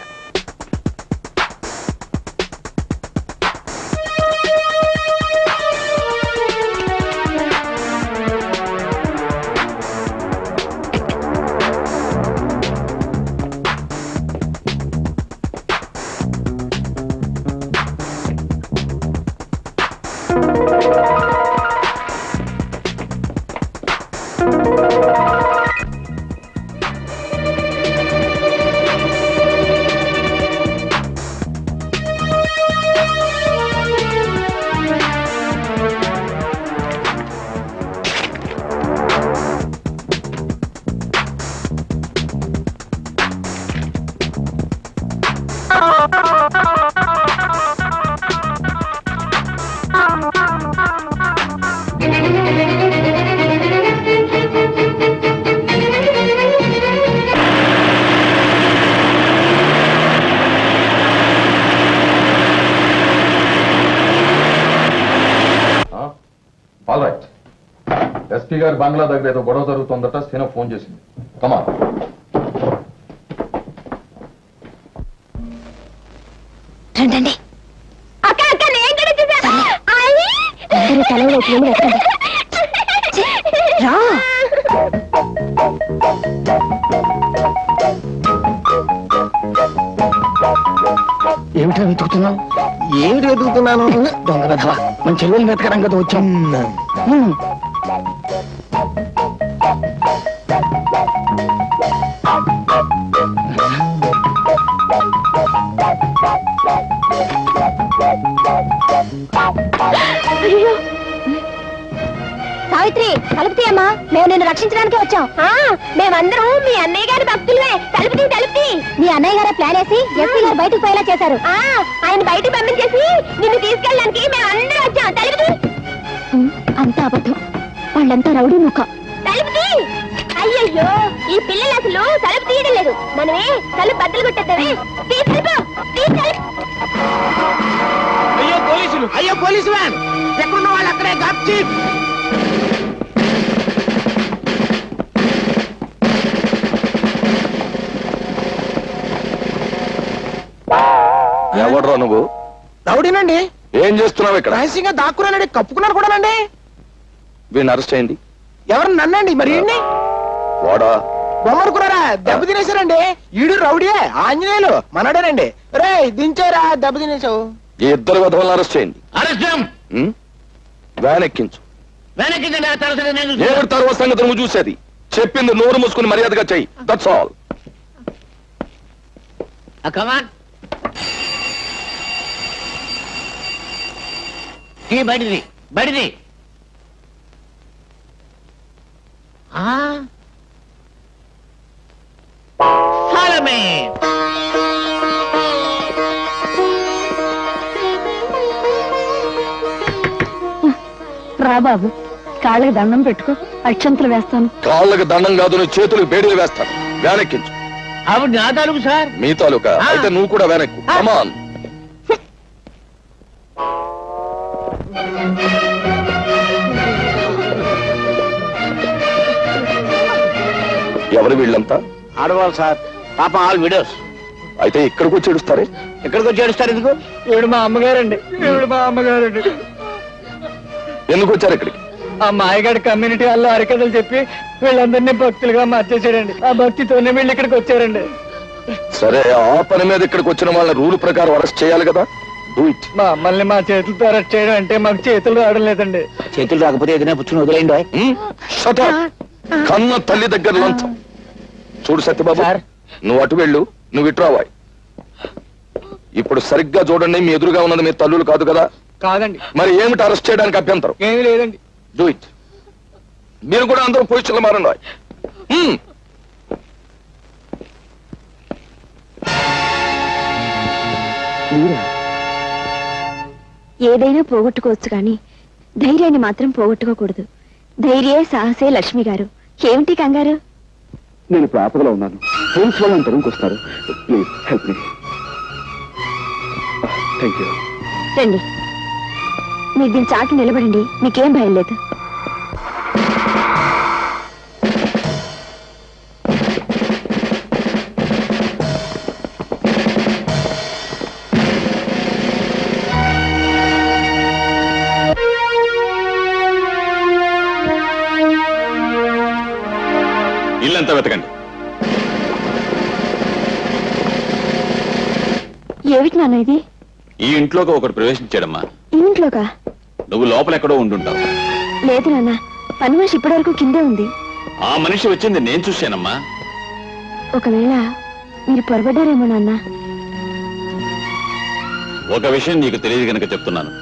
Speaker 10: ఎస్పీ గారి బంగ్లా దగ్గర ఏదో గొడవ జరుగుతుందట. సీన ఫోన్ చేసింది. కమా
Speaker 7: రండి.
Speaker 5: ఏమిటా వెతుకుతున్నావు? ఏమిటి వెతుకుతున్నాను? దొంగ కథవా, మన చెల్లెలు వెతకడం కదా వచ్చాం.
Speaker 7: సావిత్రి, తలుపు తీయమ్మా, మేము నిన్ను రక్షించడానికి వచ్చాం. మేమందరం మీ అన్నయ్య గారి భక్తులే. తలుపు తీ. మీ అన్నయ్య గారే ప్లాన్ వేసి ఎస్పీ గారు బయటకు పోయేలా చేశారు. ఆయన బయటకు పంపించేసి నిన్ను తీసుకెళ్ళడానికి మేము అందరం వచ్చాం. తలుపు అంతా అబద్ధం, వాళ్ళంతా రౌడీ ముఖం. తలుపు తీ. అయ్యయ్యో, ఈ పిల్లలు అసలు తలుపు తీయడం లేదు. మనమే తలుపు బద్దలు కొట్టేద్దామే.
Speaker 5: అయ్యో పోలీసులు, అయ్యో పోలీసు వ్యాన్, ఎక్కడున్న వాళ్ళు అక్కడే గాప్ చీఫ్.
Speaker 10: ఎవడ్రా నువ్వు?
Speaker 5: రౌడీనండి.
Speaker 10: ఏం చేస్తున్నావు ఇక్కడ?
Speaker 5: రహస్యంగా దాక్కున్నానండి, కప్పుకున్నాను కూడానండి.
Speaker 10: వీడిని అరెస్ట్ చేయండి.
Speaker 5: ఎవరు నన్నండి? మరి
Speaker 10: వాడా
Speaker 5: బొమ్మనుకున్నారా? దెబ్బ తినేశారండి. ఈడు రౌడీయే, ఆంజనేయులు మనడేనండి. రే దించారా, దెబ్బ తినేసావు.
Speaker 10: ఈ ఇద్దరు విధవలను అరెస్ట్ చేయండి. వ్యాన్ ఎక్కించు. ఏడు తర్వాత సంగతి నువ్వు చూసేది. చెప్పింది నోరు మూసుకుని మర్యాదగా చెయ్యి. That's all.
Speaker 2: బడిది బడిది.
Speaker 7: రా బాబు, కాళ్ళకి దండం పెట్టుకో, అక్షంతలు వేస్తాను.
Speaker 10: కాళ్ళకి దండం కాదు, నీ చేతులకు బేడీలు వేస్తాను. వెనక్కించు.
Speaker 2: ఆవిడ నా తాలూకు సార్.
Speaker 10: మీ తాలూకా అయితే నువ్వు కూడా వెనక్కు. కమాన్. ఎవరు వీళ్ళంతా?
Speaker 2: ఆడవాళ్ళు సార్, పాపం ఆల్ విడోస్.
Speaker 10: అయితే ఇక్కడికి వచ్చి ఏడుస్తారే?
Speaker 2: ఎక్కడికి వచ్చి ఏడుస్తారు ఎందుకు?
Speaker 5: ఈవిడ మా అమ్మగారండి. ఈవిడ మా అమ్మగారండి.
Speaker 10: ఎందుకు వచ్చారు ఇక్కడికి?
Speaker 5: ఆ మాయగాడి కమ్యూనిటీ వాళ్ళు హరికథలు చెప్పి వీళ్ళందరినీ భక్తులుగా మార్చేసాడండి. ఆ భక్తితోనే వీళ్ళు ఇక్కడికి వచ్చారండి.
Speaker 10: సరే, ఆ పని మీద ఇక్కడికి వచ్చిన వాళ్ళని రూల్ ప్రకారం అరెస్ట్ చేయాలి కదా. Do it.
Speaker 5: మా అమ్మల్ని మా చేతులతో అరెస్ట్ చేయడం అంటే మాకు చేతులు రావడం లేదండి.
Speaker 2: చేతులు రాకపోతే ఏదైనా పుచ్చుని వదిలేండి.
Speaker 10: Shut up. కన్న తల్లి దగ్గర లంచం. చూడు సత్యబాబు, నువ్వు అటు వెళ్ళు, నువ్వు ఇటు రావాయి. ఇప్పుడు సరిగ్గా చూడండి, మీ ఎదురుగా ఉన్నది మీ తల్లులు కాదు కదా?
Speaker 5: కాదండి.
Speaker 10: మరి ఏమిటి అరెస్ట్ చేయడానికి అభ్యంతరం?
Speaker 5: ఏమీ లేదండి.
Speaker 10: Do it. మీరు కూడా అందరూ పొజిషన్లో మారండి.
Speaker 7: ఏదైనా పోగొట్టుకోవచ్చు కానీ ధైర్యాన్ని మాత్రం పోగొట్టుకోకూడదు. ధైర్యే సాహసే లక్ష్మి గారు. ఏమిటి కంగారు?
Speaker 3: నేను ఇప్పుడు ఆపదలో ఉన్నాను. పోలీసు వాళ్ళు అంతరంకి వస్తారు. Please help me. Thank you.
Speaker 7: రండి, మీరు దీని చాటు నిలబడండి, మీకేం భయం లేదు.
Speaker 9: ఇల్లంతా వెతకండి.
Speaker 7: ఏమిటి నాన్న ఇది?
Speaker 9: ఈ ఇంట్లోకి ఒకటి ప్రవేశించాడమ్మా.
Speaker 7: ఈ ఇంట్లోకా?
Speaker 9: నువ్వు లోపల ఎక్కడో ఉండుంటావు.
Speaker 7: లేదు నాన్న, పని మనిషి ఇప్పటి వరకు కిందే ఉంది.
Speaker 9: ఆ మనిషి వచ్చింది నేను చూశానమ్మా.
Speaker 7: ఒకవేళ మీరు పొరబడ్డారేమో నాన్న.
Speaker 9: ఒక విషయం నీకు తెలియదు గనక చెప్తున్నాను.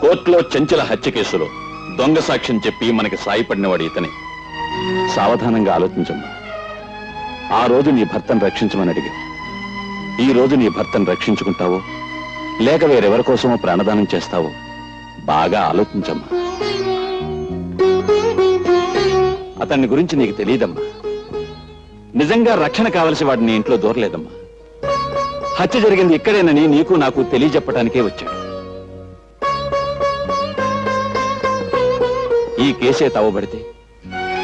Speaker 9: కోర్టులో చెంచల హత్య కేసులో దొంగ సాక్ష్యం చెప్పి మనకి సాయపడినవాడు ఇతనే. సావధానంగా ఆలోచించమ్మా. ఆ రోజు నీ భర్తను రక్షించమని అడిగా. ఈ రోజు నీ భర్తను రక్షించుకుంటావో లేక వేరెవరి కోసమో ప్రాణదానం చేస్తావో బాగా ఆలోచించమ్మా. అతన్ని గురించి నీకు తెలియదమ్మా. నిజంగా రక్షణ కావలసి వాడు నీ ఇంట్లో దూరలేదమ్మా. హత్య జరిగింది ఇక్కడేనని నీకు నాకు తెలియజెప్పటానికే వచ్చాడు. ఈ కేసే తవ్వబడితే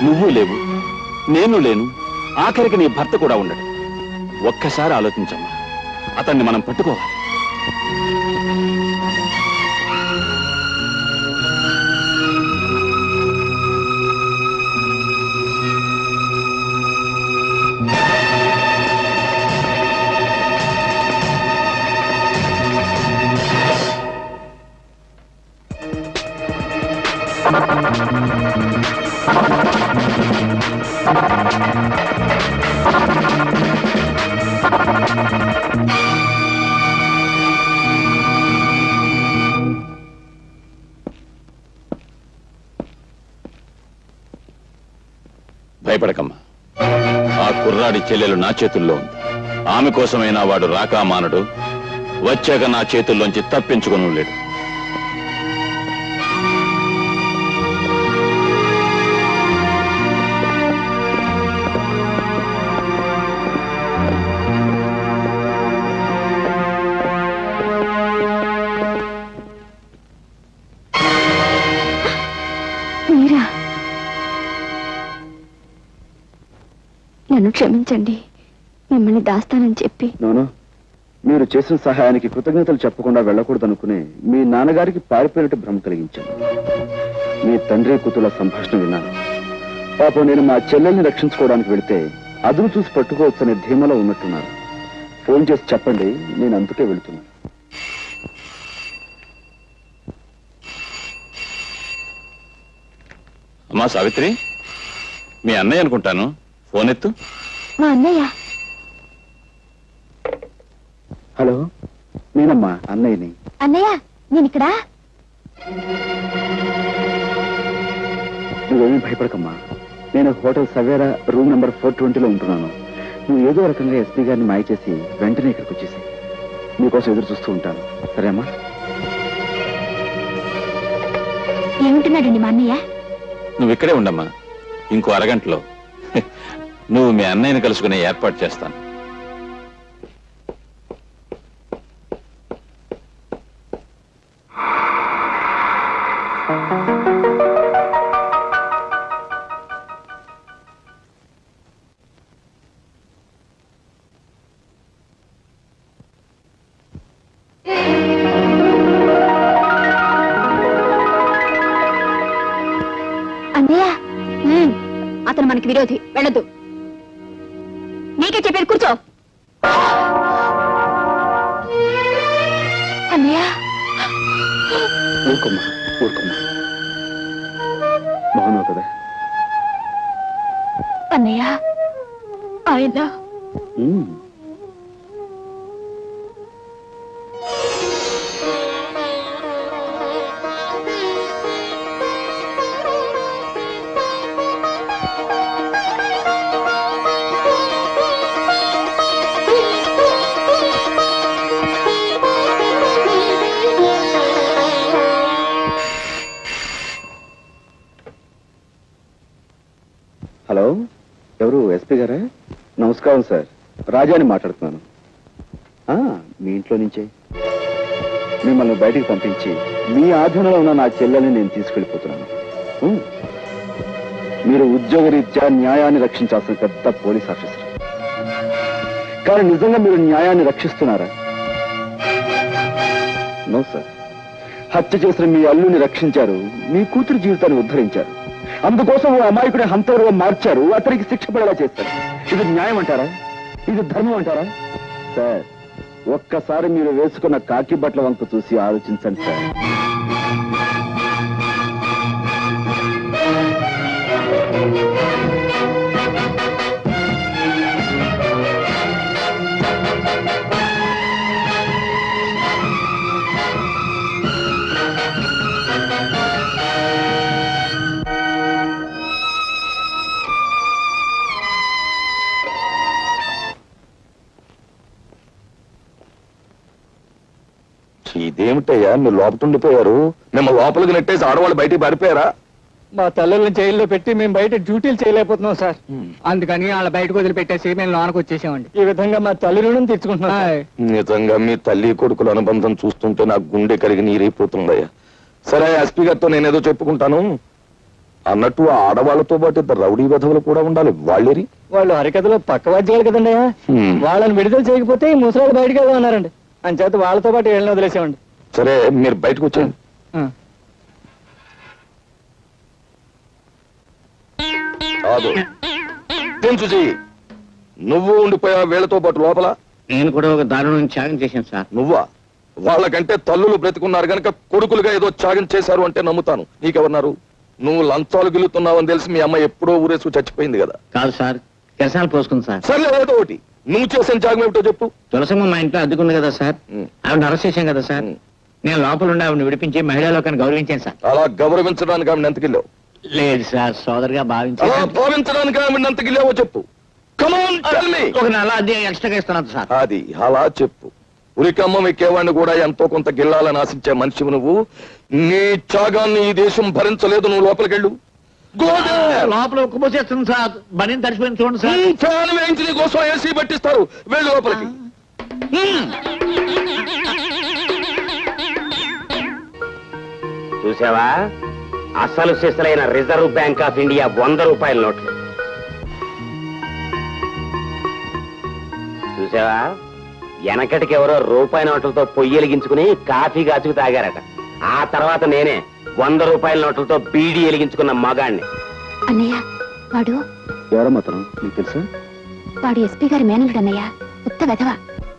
Speaker 9: నువ్వు లేవు, నేను లేను, ఆఖరికి నీ భర్త కూడా ఉండడు. ఒక్కసారి ఆలోచించమ్మా. అతన్ని మనం పట్టుకోవాలి. భయపడకమ్మా. ఆ కుర్రాడి చెల్లెలు నా చేతుల్లో ఉంది. ఆమె కోసమైనా వాడు రాకా మానడు. వచ్చాక నా చేతుల్లోంచి తప్పించుకుని లేడు.
Speaker 7: నన్ను క్షమించండి, మిమ్మల్ని దాస్తానని చెప్పి.
Speaker 3: నోను, మీరు చేసిన సహాయానికి కృతజ్ఞతలు చెప్పకుండా వెళ్ళకూడదనుకునే మీ నాన్నగారికి పారిపోయినట్టు భ్రమ కలిగించాను. మీ తండ్రి కూతుళ్ళ సంభాషణ విన్నాను. పాపం నేను మా చెల్లెల్ని రక్షించుకోవడానికి వెళితే అదును చూసి పట్టుకోవచ్చనే ధీమలో ఉన్నట్టున్నారు. ఫోన్ చేసి చెప్పండి, నేను అందుకే వెళుతున్నాను.
Speaker 9: అమ్మా సావిత్రి, మీ అన్నయ్య అనుకుంటాను. ఫోన్ ఎత్తు.
Speaker 7: మా అన్నయ్య.
Speaker 3: హలో, నేనమ్మా అన్నయ్యని.
Speaker 7: అన్నయ్య, నేను ఇక్కడ.
Speaker 3: నువ్వేమీ భయపడకమ్మా. నేను హోటల్ సవేరా రూమ్ నెంబర్ 420లో ఉంటున్నాను. నువ్వు ఏదో రకంగా ఎస్పీ గారిని మాయ చేసి వెంటనే ఇక్కడికి వచ్చేసి నీకోసం ఎదురు చూస్తూ ఉంటాను. సరేమ్మా?
Speaker 7: ఏముంటున్నాడండి మా అన్నయ్య?
Speaker 9: నువ్వు ఇక్కడే ఉండమ్మా. ఇంకో అరగంటలో నువ్వు మీ అన్నయ్యని కలుసుకునే ఏర్పాటు చేస్తాను.
Speaker 7: అన్నయ్య అతను మనకి విరోధి, వెళ్ళొద్దు. నీకే చెప్పేది, కూర్చో. అన్నయ్య
Speaker 3: ఊరుకోమ్మా, ఊరుకోమ్మా. బాగున్నావు కదా?
Speaker 7: అన్నయ్య ఆయన
Speaker 3: హలో, ఎవరు? ఎస్పీ గారా? నమస్కారం సార్, రాజాని మాట్లాడుతున్నాను. మీ ఇంట్లో నుంచే మిమ్మల్ని బయటికి పంపించి మీ ఆధీనంలో ఉన్న నా చెల్లెల్ని నేను తీసుకెళ్ళిపోతున్నాను. మీరు ఉద్యోగరీత్యా న్యాయాన్ని రక్షించాల్సిన పెద్ద పోలీస్ ఆఫీసర్. కానీ నిజంగా మీరు న్యాయాన్ని రక్షిస్తున్నారా? No sir. హత్య చేసిన మీ అల్లుని రక్షించారు, మీ కూతురు జీవితాన్ని ఉద్ధరించారు. అందుకోసం ఓ అమాయకుడి హంతరుగా మార్చారు, అతనికి శిక్ష పడేలా చేస్తారు. ఇది న్యాయం అంటారా? ఇది ధర్మం అంటారా? సార్, ఒక్కసారి మీరు వేసుకున్న కాకి బట్టల వంక చూసి ఆలోచించండి సార్.
Speaker 10: ఇదేమిటయ్యా, మీరు లోపటుండిపోయారు? మేము లోపలికి నెట్టేసి ఆడవాళ్ళు బయటికి పారిపోయారా?
Speaker 5: మా తల్లుల్ని జైల్లో పెట్టి మేము బయట డ్యూటీలు చేయలేకపోతున్నాం సార్. అందుకని వాళ్ళ బయటకు వదిలిపెట్టేసి మేము లోనకు వచ్చేసామండి. ఈ విధంగా మా తల్లి రుణం తెచ్చుకుంటున్నాం.
Speaker 10: నిజంగా మీ తల్లి కొడుకుల అనుబంధం చూస్తుంటే నాకు గుండె కరిగి నీరైపోతుందయ్యా. సరే, ఎస్పీ గారితో నేనేదో చెప్పుకుంటాను. అన్నట్టు ఆ ఆడవాళ్లతో పాటు ఇద్దరు రౌడీ విధవులు కూడా ఉండాలి. వాళ్ళేరి?
Speaker 5: వాళ్ళు హరికథలో పక్క వాద్యాలు కదండి. వాళ్ళని విడుదల చేయకపోతే ఈ ముసలాళ్ళు బయటకు వెళ్దాం అన్నారండి. అంచేత వాళ్ళతో పాటు ఏళ్ళని వదిలేసామండి.
Speaker 10: సరే, మీరు బయటకు వచ్చేయండి. చూసి నువ్వు ఉండిపోయా వీళ్ళతో పాటు లోపల?
Speaker 2: నేను కూడా ఒక దారుణం త్యాగం చేశాను సార్.
Speaker 10: నువ్వా? వాళ్ళకంటే తల్లులు బ్రతికున్నారు గనక కొడుకులుగా ఏదో త్యాగం చేశారు అంటే నమ్ముతాను. నీకెవరున్నారు? నువ్వు లంచాలు గిలుతున్నావని తెలిసి మీ అమ్మ ఎప్పుడో ఊరేసుకు చచ్చిపోయింది కదా.
Speaker 2: కాదు సార్, కిరసాలు పోసుకుంది సార్.
Speaker 10: సర్లే, ఏదో ఒకటి. నువ్వు చేసిన త్యాగం ఏమిటో చెప్పు.
Speaker 2: తులసమ్మ మా ఇంట్లో అద్దెకుంది కదా సార్, ఆవిడ అరెస్ట్ చేశాం కదా సార్. నేను లోపల ఉండి ఆవిడని విడిపించి మహిళా లోకాన్ని గౌరవించాను సార్.
Speaker 10: అలా గౌరవించడానికి ఆవిడ ఎంతకిల్లావు?
Speaker 2: లేదు సార్, సోదరుగా
Speaker 10: అలా
Speaker 2: భావించాను.
Speaker 10: భావించడానికి ఆవిడ ఎంతకిల్లావో చెప్పు. కమాన్, టెల్ మీ.
Speaker 2: ఒక నెల అద్దె ఎక్స్ట్రాగా ఇస్తున్నాను సార్.
Speaker 10: అది అలా చెప్పు. ఉరికమ్మ ఎక్కేవాడిని కూడా ఎంతో కొంత గిల్లాలని ఆశించే మనిషి నువ్వు. నీ త్యాగాన్ని ఈ దేశం భరించలేదు. నువ్వు లోపలికెళ్ళు.
Speaker 2: లోపల ఉక్కుపోసేస్తుంది సార్, బని తడిసిపోయింది చూడండి సార్.
Speaker 10: ఫ్యాన్ వేయించి నీ కోసం ఏసీ పట్టిస్తారు. వెళ్ళు లోపలికి.
Speaker 12: చూసావా, అసలు సిసలైన రిజర్వ్ బ్యాంక్ ఆఫ్ ఇండియా 100 రూపాయల నోట్లు. చూసావా, వెనకటికి ఎవరో రూపాయి నోట్లతో పొయ్యి కాఫీ కాచుకు తాగారట. ఆ తర్వాత నేనే 100 రూపాయల నోట్లతో బీడీ వెలిగించుకున్న మగాణ్ణి.
Speaker 7: అన్నయ్య, వాడు
Speaker 3: ఎవరమ్మా అతను? నీకు తెలుసా?
Speaker 7: వాడు ఎస్పీ గారి మేనలుడు అన్నయ్య. ఉత్త వెధవ.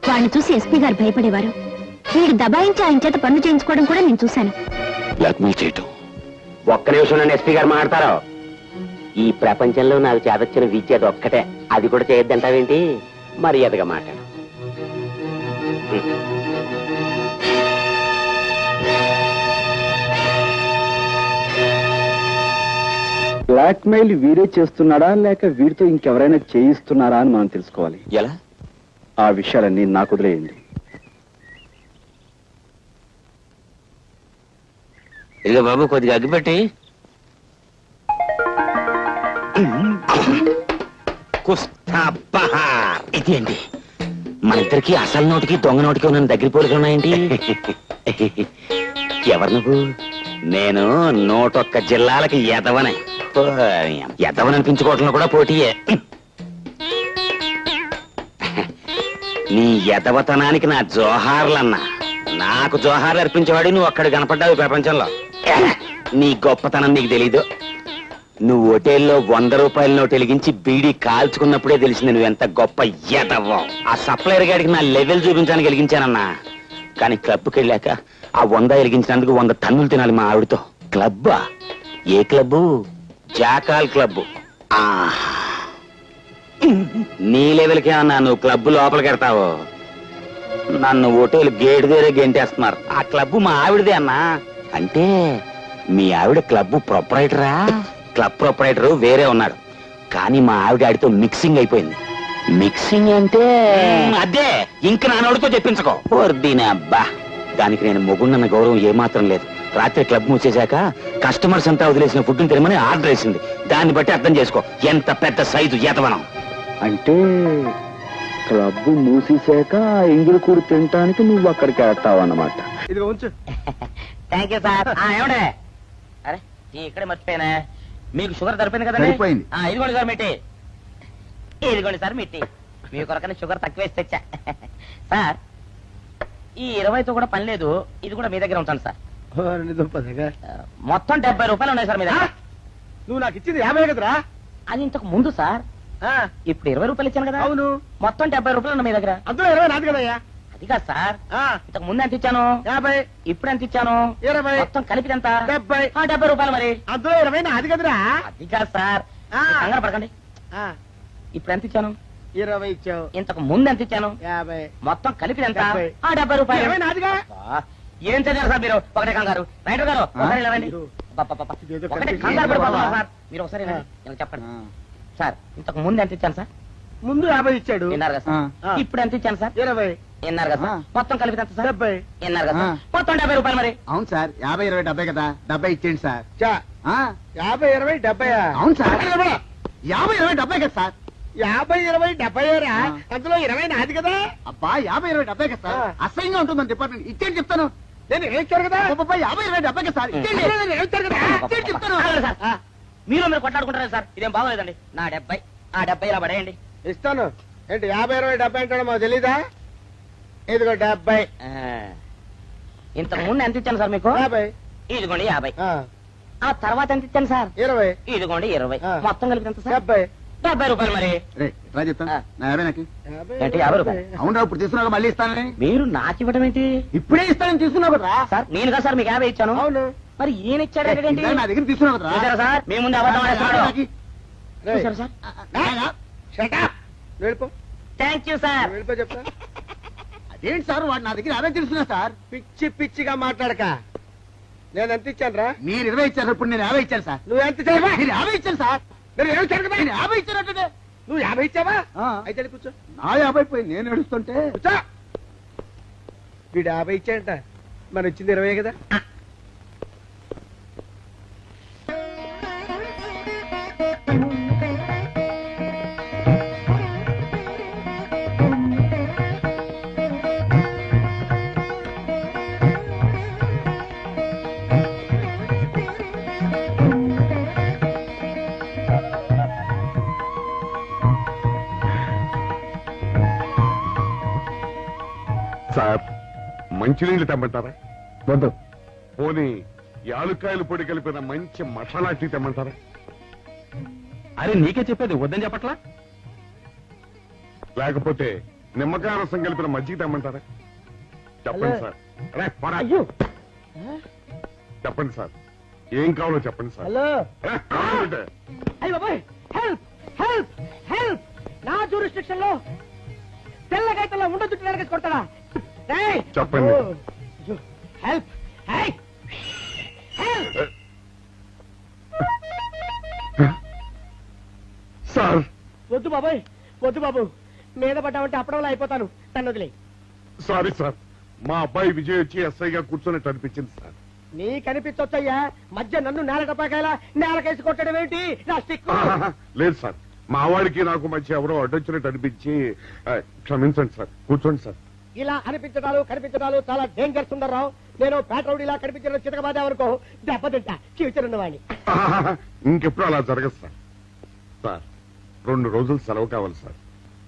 Speaker 7: వాడిని చూసి ఎస్పీ గారు భయపడేవారు. వీడు దబాయించి ఆయన చేత పనులు చేయించుకోవడం కూడా నేను చూశాను.
Speaker 9: బ్లాక్మెయిల్ చేయటం.
Speaker 12: ఒక్క నిమిషం నన్ను ఎస్పీ గారు మాట్లాడతారు. ఈ ప్రపంచంలో నాకు చేదొచ్చిన విద్య అది ఒక్కటే. అది కూడా చేయొద్దంటావేంటి? మర్యాదగా మాట్లాడు.
Speaker 3: బ్లాక్మెయిల్ వీరే చేస్తున్నాడా లేక వీడితో ఇంకెవరైనా చేయిస్తున్నారా అని మనం తెలుసుకోవాలి.
Speaker 9: ఎలా?
Speaker 3: ఆ విషయాలన్నీ నాకు వదిలేయండి.
Speaker 2: ఇదిగో బాబు, కొద్దిగా అగ్గిపెట్టి.
Speaker 12: కుస్తా బహార్. ఇదేంటి మన ఇద్దరికి అసలు నోటికి దొంగ నోటికి ఉన్న దగ్గర పోలికలు ఉన్నాయండి. ఎవరు నువ్వు? నేను 101 జిల్లాలకి ఎదవనే. ఎదవననిపించుకోవటంలో కూడా పోటీయే. నీ ఎదవతనానికి నా జోహార్లన్నా. నాకు జోహార్లు అర్పించేవాడు నువ్వు అక్కడ కనపడ్డావు ప్రపంచంలో. నీ గొప్పతనం నీకు తెలీదు. నువ్వు హోటల్లో 100 రూపాయల నోటు వెలిగించి బీడీ కాల్చుకున్నప్పుడే తెలిసింది నువ్వెంత గొప్ప ఎదవ్వో. ఆ సప్లైర్ గాడికి నా లెవెల్ చూపించడానికి వెలిగించానన్నా. కానీ క్లబ్కి వెళ్ళాక ఆ 100 వెలిగించినందుకు 100 టన్నులు తినాలి మా ఆవిడతో. క్లబ్బా? ఏ క్లబ్బు? Jackal club. నీ లెవెల్కే అన్నా నువ్వు క్లబ్ లోపలికి వెడతావు. నన్ను హోటల్ గేట్ దగ్గరే గెంటేస్తున్నారు. ఆ క్లబ్బు మా ఆవిడదే అన్నా. అంటే మీ ఆవిడ క్లబ్ ప్రొపరైటరా? క్లబ్ ప్రొపరైటర్ వేరే ఉన్నాడు, కానీ మా ఆవిడ ఆడితో మిక్సింగ్ అయిపోయింది. మిక్సింగ్ అంటే అదే. ఇంక నాన్నోడితో చెప్పించుకో. దీని అబ్బా, దానికి నేను మొగుండన్న గౌరవం ఏమాత్రం లేదు. రాత్రి క్లబ్ మూసేశాక కస్టమర్స్ అంతా వదిలేసిన ఫుడ్ తినమని ఆర్డర్ వేసింది. దాన్ని బట్టి అర్థం చేసుకో ఎంత పెద్ద సైజు ఎదవనం.
Speaker 4: అంటే క్లబ్ మూసేశాక ఎంగిలి కూడి తినటానికి నువ్వు అక్కడికి వెళ్తావు అన్నమాట.
Speaker 5: ఇదిగో ఉంచు.
Speaker 12: Thank you sir. ఏమండే? అరే ఇక్కడే మర్చిపోయానా, మీకు షుగర్ సరిపోయింది కదండి? ఇదిగోండి సార్ మిట్టి. ఇదిగోండి సార్ మిట్టి. మీ కొరకనే షుగర్ తక్కువ వేసి తెచ్చా. సార్ ఈ 20తో కూడా పని లేదు, ఇది కూడా మీ దగ్గర ఉంటాను సార్. మొత్తం 70 రూపాయలు ఉన్నాయి సార్ మీ దగ్గర.
Speaker 5: నువ్వు నాకు ఇచ్చింది 50 కదరా?
Speaker 12: అది ఇంతకు ముందు సార్. ఇప్పుడు 20 రూపాయలు ఇచ్చాను కదా.
Speaker 5: అవును.
Speaker 12: మొత్తం 70 రూపాయలు ఉన్నాయి మీ దగ్గర.
Speaker 5: అందులో 20 నాది కదయ్యా.
Speaker 12: అది కాదు సార్, ఇంతకు ముందు ఎంత ఇచ్చాను?
Speaker 5: 50.
Speaker 12: ఇప్పుడు ఎంత ఇచ్చాను?
Speaker 5: 20.
Speaker 12: మొత్తం కలిపి ఎంత?
Speaker 5: 70.
Speaker 12: 70 రూపాయలు. మరి
Speaker 5: అందులో 20 నాది కదరా?
Speaker 12: అది కాదు సార్, కంగారు పడకండి. ఇప్పుడు ఎంత ఇచ్చాను?
Speaker 5: 20 ఇచ్చావు.
Speaker 12: ఇంతకు ముందు ఎంత ఇచ్చాను?
Speaker 5: 50.
Speaker 12: మొత్తం కలిపి ఎంత?
Speaker 5: 70.
Speaker 12: 70 రూపాయలు.
Speaker 5: 20 నాదిగా.
Speaker 12: ఏం చదివారు సార్ మీరు? ఒకటే కంగారు. రైటర్ గారు ఒకసారి ఇలా రండి. ఒకటే కంగారు పడిపోతున్నారు సార్. మీరు ఒకసారి ఇలా రండి. నాకు చెప్పండి సార్, ఇంతకు ముందు ఎంత ఇచ్చాను సార్?
Speaker 5: ముందు 50 ఇచ్చాడు.
Speaker 12: విన్నారు కదా సార్. ఇప్పుడు ఎంత ఇచ్చాను సార్?
Speaker 5: 20.
Speaker 12: విన్నారు కదా సార్. మొత్తం కలిపి ఎంత సార్?
Speaker 5: 70.
Speaker 12: విన్నారు కదా సార్. మొత్తం 70 రూపాయలు. మరి
Speaker 6: అవును సార్, 50, 20, 70 కదా. 70 ఇచ్చేయండి సార్.
Speaker 5: 50, 20, 70.
Speaker 6: అవును సార్, 50, 20, 70 కదా సార్.
Speaker 5: 50, 20, 70 రా. అందులో 20 నాది కదా.
Speaker 6: అబ్బా 50, 20, 70 కదా సార్. అసహ్యంగా ఉంటుంది మన డిపార్ట్మెంట్. ఇచ్చేయండి చెప్తాను.
Speaker 5: నేను ఇచ్చారు కదా.
Speaker 6: 50, 20, 70 కదా సార్. ఇచ్చేయండి.
Speaker 5: ఇచ్చారు కదా.
Speaker 6: ఇచ్చేయండి చెప్తాను.
Speaker 12: మీరు కొట్లాడుకుంటారా సార్? ఇదేం బాగోలేదండి. నా 70 ఆ 70 ఇలా పడేయండి.
Speaker 5: ఇస్తాను. ఏంటి 50, 20, 70 అంటాడు మాకు తెలీదా? ఇదిగో 70.
Speaker 12: ఇంతకు ముందు ఎంత ఇచ్చాను సార్ మీకు?
Speaker 5: 50.
Speaker 12: ఇదిగోండి 50. ఆ తర్వాత ఎంత ఇచ్చాను సార్?
Speaker 5: 20.
Speaker 12: ఇదిగోండి 20. మొత్తం కలిపి ఎంత సార్?
Speaker 5: 70.
Speaker 12: 70 రూపాయలు. మరి
Speaker 6: ఎట్లా చెప్తాను? నా 50 నాకు.
Speaker 12: ఏంటి 50 రూపాయలు?
Speaker 6: అవును, ఇప్పుడు తీసుకున్నాక మళ్ళీ ఇస్తానని.
Speaker 12: మీరు నాకు ఇవ్వడం ఏంటి?
Speaker 6: ఇప్పుడే ఇస్తానని తీసుకున్నావు కదా
Speaker 12: సార్. నేను కదా సార్ మీకు 50 ఇచ్చాను.
Speaker 5: అవును.
Speaker 12: మరి ఈయన ఇచ్చాడు ఏంటి?
Speaker 6: నా దగ్గర తీసుకున్నావు కదా.
Speaker 12: చూసారా సార్, మీ ముందు అబద్ధం ఆడేస్తున్నాడు.
Speaker 5: రేయ్.
Speaker 12: చూసారా సార్?
Speaker 5: Shut up. వెళ్ళిపో.
Speaker 12: Thank you sir.
Speaker 5: వెళ్ళిపో చెప్తా.
Speaker 6: అదేంటి సార్, వాడు నా దగ్గర 50 తెలుసున్నా సార్.
Speaker 5: పిచ్చి పిచ్చిగా మాట్లాడక. నేను ఎంత ఇచ్చాను రా?
Speaker 6: మీరు 20 ఇచ్చారు, ఇప్పుడు నేను 50 ఇచ్చాను సార్.
Speaker 5: నువ్వు ఎంత ఇచ్చావా?
Speaker 6: నేను 50 ఇచ్చాను సార్.
Speaker 5: నేను 20 ఇచ్చాను కదా.
Speaker 6: నేను 50 ఇచ్చానంటే.
Speaker 5: నువ్వు 50 ఇచ్చావా? అయితే వెళ్ళి కూర్చో.
Speaker 6: నా 50 పోయి నేను ఏడుస్తుంటే.
Speaker 5: కూర్చో. వీడు 50 ఇచ్చాడంట, మన ఇచ్చింది 20 కదా.
Speaker 10: సార్, మంచినీళ్ళు తెమ్మంటారా? వద్దు. పోనీ యాలుక్కాయలు పొడి కలిపిన మంచి మసాలా టీ తెమ్మంటారా?
Speaker 11: అరే నీకే చెప్పేది వద్దని చెప్పట్లా?
Speaker 10: లేకపోతే నిమ్మకాయ రసం కలిపిన మజ్జిగ తెమ్మంటారా? చెప్పండి సార్. రే, పోరా. చెప్పండి సార్, ఏం కావాలో చెప్పండి సార్.
Speaker 5: హలో.
Speaker 10: రే, కావాలంటే.
Speaker 5: అయ్య బాబాయ్, హెల్ప్ హెల్ప్ హెల్ప్. నా జ్యూరిస్డిక్షన్ లో తెల్లగైతల్లో ఉండదు నరకేసి కొడతారా?
Speaker 10: చెప్పండి.
Speaker 5: హెల్ప్.
Speaker 10: సార్.
Speaker 5: వద్దు బాబాయ్, వద్దు బాబు. మీద పడ్డామంటే అప్పడంలో అయిపోతాను. తను వదిలే.
Speaker 10: సారీ సార్, మా అబ్బాయి విజయ్ వచ్చి ఎస్ఐగా కూర్చొని అనిపించింది సార్.
Speaker 13: నీ కనిపించొచ్చయ్యా, మధ్య నన్ను నేల టపాకాయలా నేలకేసి కొట్టడం ఏంటి నా స్టిక్?
Speaker 14: లేదు సార్, మా వాడికి నాకు మధ్య ఎవరో అడ్డొచ్చినట్టు అనిపించి క్షమించండి సార్. కూర్చోండి సార్.
Speaker 13: ఇలా అనిపించడాలు కనిపించడాలు చాలా డేంజర్ సుందర్రావు. నేను పేట్రౌడిలా కనిపించిన చితకబాదామనుకో దెబ్బతింటా చీచరున్నవాణ్ణి.
Speaker 14: ఇంకెప్పుడు అలా జరగదు సార్. సార్ 2 రోజులు సెలవు కావాలి సార్.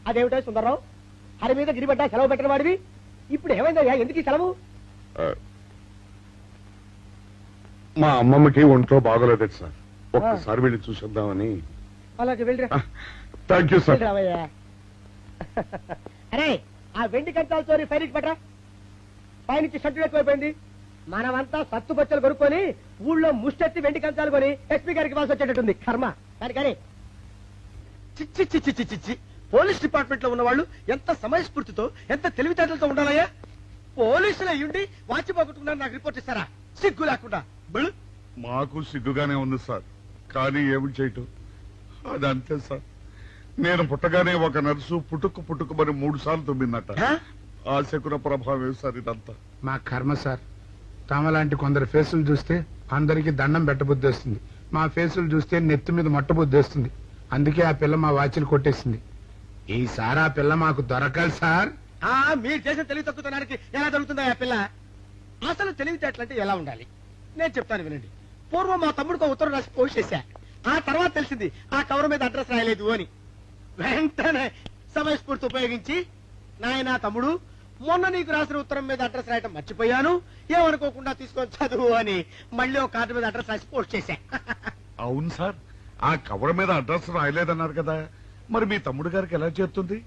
Speaker 13: అదేమిటో సుందర్రావు, హరి మీద గిరిబడ్డా సెలవు పెట్టిన వాడివి, ఇప్పుడు ఏమైందయ్యా, ఎందుకు ఈ సెలవు?
Speaker 14: మా అమ్మమ్మకి ఒంట్లో బాగోలేదు సార్, ఒక్కసారి వెళ్ళి చూసేద్దామని.
Speaker 13: అలాగే వెళ్ళిరా.
Speaker 14: Thank you sir.
Speaker 13: రావయ్యా. అరే ఆ వెండి కంచాల చోరీ ఫైరికి పట్రా. పైనుంచి షట్టు ఎక్కువైపోయింది. మనమంతా సత్తు బచ్చలు కొనుక్కొని ఊళ్ళో ముష్టెత్తి వెండి కంచాలు కొని ఎస్పీ గారికి ఇవ్వాల్సి వచ్చేటట్టుంది. కర్మ. కానీ చిచ్చి చిచ్చి చిచ్చి చిచ్చి, పోలీస్ డిపార్ట్మెంట్ లో ఉన్న వాళ్ళు ఎంత సమయస్ఫూర్తితో ఎంత తెలివితేటలతో ఉండాలయ్యా. పోలీసులు అయ్యుండి వాచి పోగొట్టుకున్నారు నాకు రిపోర్ట్ ఇస్తారా? సిగ్గు లేకుండా.
Speaker 14: మాకు సిగ్గుగానే ఉంది సార్, కానీ ఏమి చేయటం, అదంతే సార్. నేను పుట్టగానే ఒక నర్సు పుట్టుకుమని 3 సార్లు తుమ్మిందట. ఆ శకున ప్రభావం సార్ ఇదంతా.
Speaker 6: మా కర్మ సార్. తమలాంటి కొందరు ఫేసులు చూస్తే అందరికి దండం పెట్టబుద్ధి వస్తుంది, మా ఫేసులు చూస్తే నెత్తి మీద మొట్టబుద్ధి వస్తుంది. అందుకే ఆ పిల్ల మా వాచిలు కొట్టేసింది. ఈసారి ఆ పిల్ల మాకు దొరకాలి సార్.
Speaker 13: మీరు చేసిన తెలివి తక్కువతనానికి ఎలా దొరుకుతుందా ఆ పిల్ల? అసలు తెలివితేటలంటే ఎలా ఉండాలి నేను చెప్తాను వినండి. పూర్వం మా తమ్ముడికి ఉత్తరం రాసి పోస్ట్ చేశా. ఆ తర్వాత తెలిసింది ఆ కవర్ మీద అడ్రస్ రాయలేదు అని. వెంటనే సమయస్ఫూర్తి ఉపయోగించి, నాయనా తమ్ముడు, మొన్న నీకు రాసిన ఉత్తరం మీద అడ్రస్ రాయటం మర్చిపోయాను, ఏమనుకోకుండా తీసుకొని చదువు అని మళ్ళీ ఒక కార్డు మీద అడ్రస్ రాసి పోస్ట్ చేశా.
Speaker 14: అవును సార్, ఆ కవర్ మీద అడ్రస్ రాయలేదన్నారు కదా, మరి మీ తమ్ముడు గారికి ఎలా చేస్తుంది?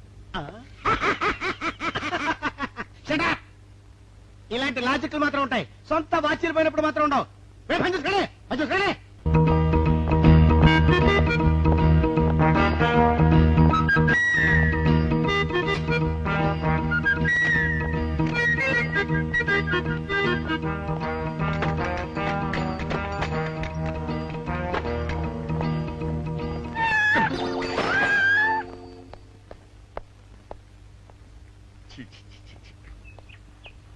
Speaker 13: ఇలాంటి లాజిక్లు మాత్రం ఉంటాయి, సొంత వాచీలు పోయినప్పుడు మాత్రం ఉండవు.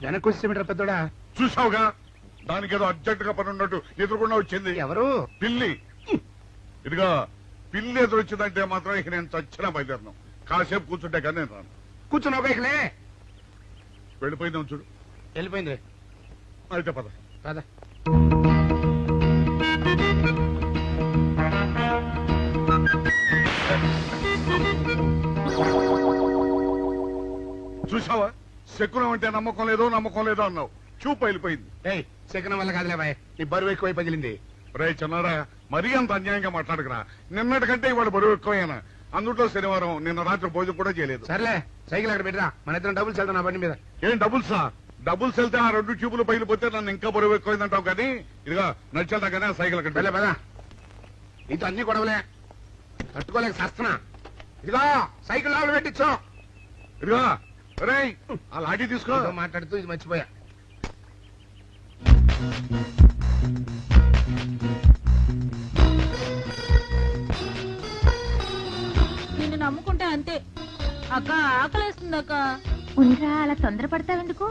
Speaker 6: వెనక్కి వచ్చేమిట్రా పెద్దోడా?
Speaker 14: చూసావుగా, దానికేదో అర్జెంట్ గా పని ఉన్నట్టు ఎదురుకుండా వచ్చింది.
Speaker 6: ఎవరు?
Speaker 14: పిల్లి. ఇదిగా పిల్లి ఎదురు వచ్చిందంటే మాత్రం ఇక నేను చచ్చిన బయలుదేరను. కాసేపు కూర్చుంటే కానీ నేను రాను.
Speaker 6: కూర్చున్నావు ఇకలే.
Speaker 14: వెళ్ళిపోయిందాం చూడు.
Speaker 6: వెళ్ళిపోయింది.
Speaker 14: అయితే పద
Speaker 6: పద.
Speaker 14: చూసావా, శకునం అంటే నమ్మకం లేదో అన్నావు, చూపు వెళ్ళిపోయింది.
Speaker 6: శకునం వల్ల కాదులే బాయ్, నీ బరువు ఎక్కువై పగిలింది.
Speaker 14: రే చిన్నారా, మరీ అంత అన్యాయంగా మాట్లాడకురా. నిన్నటికంటే ఇవాళ బరువు ఎక్కువైనా, అందులో శనివారం నిన్న రాత్రి భోజనం కూడా చేయలేదు.
Speaker 6: సర్లే, సైకిల్ అక్కడ పెట్టరా, మన ఇద్దరం డబుల్స్ వెళ్తాం నా బండి మీద.
Speaker 14: ఏం డబుల్సా? డబుల్స్ వెళ్తే ఆ 2 ట్యూబులు పగిలిపోతే నన్ను ఇంకా బరువు ఎక్కువైందంటావు. కానీ ఇదిగా నడిచేదా కానీ ఆ సైకిల్ అక్కడ
Speaker 6: పదా. ఇంత అన్ని గొడవలే తట్టుకోలేక సస్తున్నా. ఇదిగో సైకిల్ లోపల పెట్టించు.
Speaker 14: ఇదిగా రే, ఆ లాఠీ తీసుకో.
Speaker 6: మాట్లాడుతూ ఇది మర్చిపోయా.
Speaker 8: నిన్ను నమ్ముకుంటే అంతే అక్క. ఆకలేస్తుంది అక్క.
Speaker 7: ఉండరా, అలా తొందరపడతావెందుకు?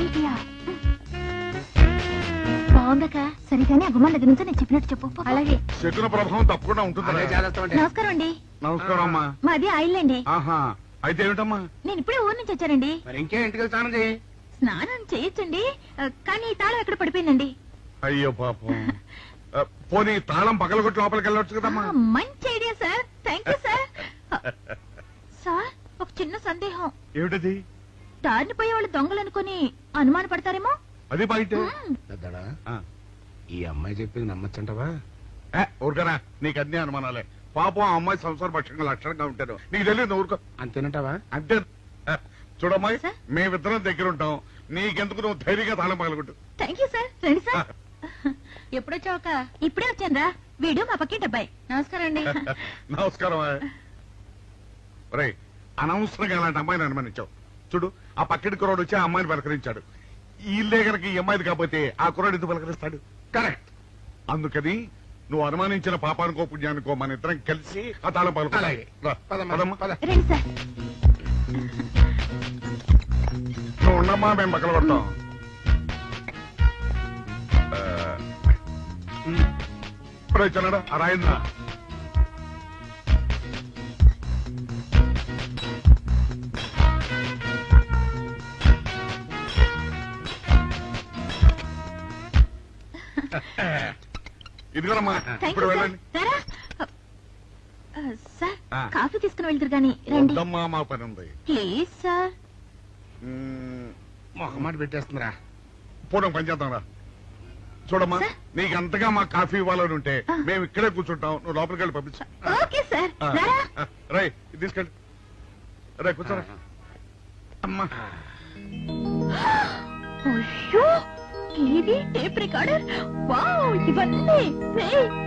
Speaker 7: ఐడియా బాగుందక్క. సరిగానే ఆ గుమ్మం దగ్గర నుంచి నేను చెప్పినట్టు చెప్పు. అలాగే.
Speaker 14: శకున ప్రభావం తప్పకుండా ఉంటుంది.
Speaker 7: నమస్కారం అండి.
Speaker 14: నమస్కారం అమ్మా.
Speaker 7: మాది ఆయిల్ అండి.
Speaker 14: ఆహా, అయితే ఏమిటమ్మా?
Speaker 7: నేను ఇప్పుడే ఊరు నుంచి వచ్చానండి.
Speaker 6: మరి ఇంకే ఇంటికి వెళ్తాను.
Speaker 7: స్నానం చేయొచ్చండి, కానీ తాళం ఎక్కడ పడిపోయిందండి.
Speaker 14: అయ్యో పాపం. పోనీ తాళం పగలగొట్టి లోపలికి వెళ్ళొచ్చు కదమ్మా.
Speaker 7: మంచి idea sir, thank you sir. Sir, ఒక చిన్న సందేహం.
Speaker 14: ఏమిటది?
Speaker 7: దారిని పోయే వాళ్ళు దొంగలు అనుకుని అనుమాన పడతారేమో.
Speaker 14: అది బయట.
Speaker 6: పెద్దడా, ఈ అమ్మాయి చెప్పింది నమ్మచ్చంటవా?
Speaker 14: ఊరుకరా, నీకు అన్ని అనుమానాలే. పాపం ఆ అమ్మాయి సంసార పక్షంగా లక్షణంగా ఉంటారు, నీకు తెలియదు. ఊరుకో.
Speaker 6: అంతేనంటావా?
Speaker 14: అంతే. చూడమ్మాయి, మేమిద్దరం దగ్గర ఉంటాం, నీకెందుకు నువ్వు ధైర్యంగా తాళం పగలగొట్టు.
Speaker 7: Thank you sir. రండి సార్. ఎప్పుడొచ్చావుక? ఇప్పుడే వచ్చాను రా. వీడు మా పక్కింటి అబ్బాయి. నమస్కారం అండి.
Speaker 14: నమస్కారం. రే, అనవసరంగా అలాంటి అమ్మాయిని అనుమానించావు. చూడు, ఆ పక్కింటి కుర్రాడు వచ్చి ఆ అమ్మాయిని పలకరించాడు. ఈ ఇల్లే కనుక ఈ అమ్మాయిది కాకపోతే ఆ కుర్రాడు ఎందుకు పలకరిస్తాడు? కరెక్ట్. అందుకని నువ్వు అనుమానించిన పాపానికో పుణ్యానికో మన ఇద్దరం కలిసి ఆ తాళం పాలు
Speaker 13: అలాగే. పద.
Speaker 7: రండి సార్.
Speaker 14: నువ్వు ఉండమ్మా, మేము పక్కన పడతాం. చిన్నడా ఆ రాయిందా? ఇదిగోనమ్మా, ఇప్పుడు వెళ్ళండి.
Speaker 7: సార్ కాఫీ తీసుకుని వెళ్తారు గాని రండి.
Speaker 14: వద్దమ్మా, మా పని ఉంది.
Speaker 7: Please sir.
Speaker 13: మాట పెట్టేస్తుందిరా.
Speaker 14: పూర్వం పని చేద్దాం రా. చూడమ్మా, నీకు అంతగా మా కాఫీ ఇవ్వాలని ఉంటే మేము ఇక్కడే కూర్చుంటాం, నువ్వు లోపలికి వెళ్ళి పంపించు.
Speaker 7: Okay sir.
Speaker 14: రై ఇది తీసుకెళ్ళి. రే కూర్చోరా. అమ్మా
Speaker 7: అయ్యో, టీవీ, టేప్ రికార్డర్, వావ్, ఇవన్నీ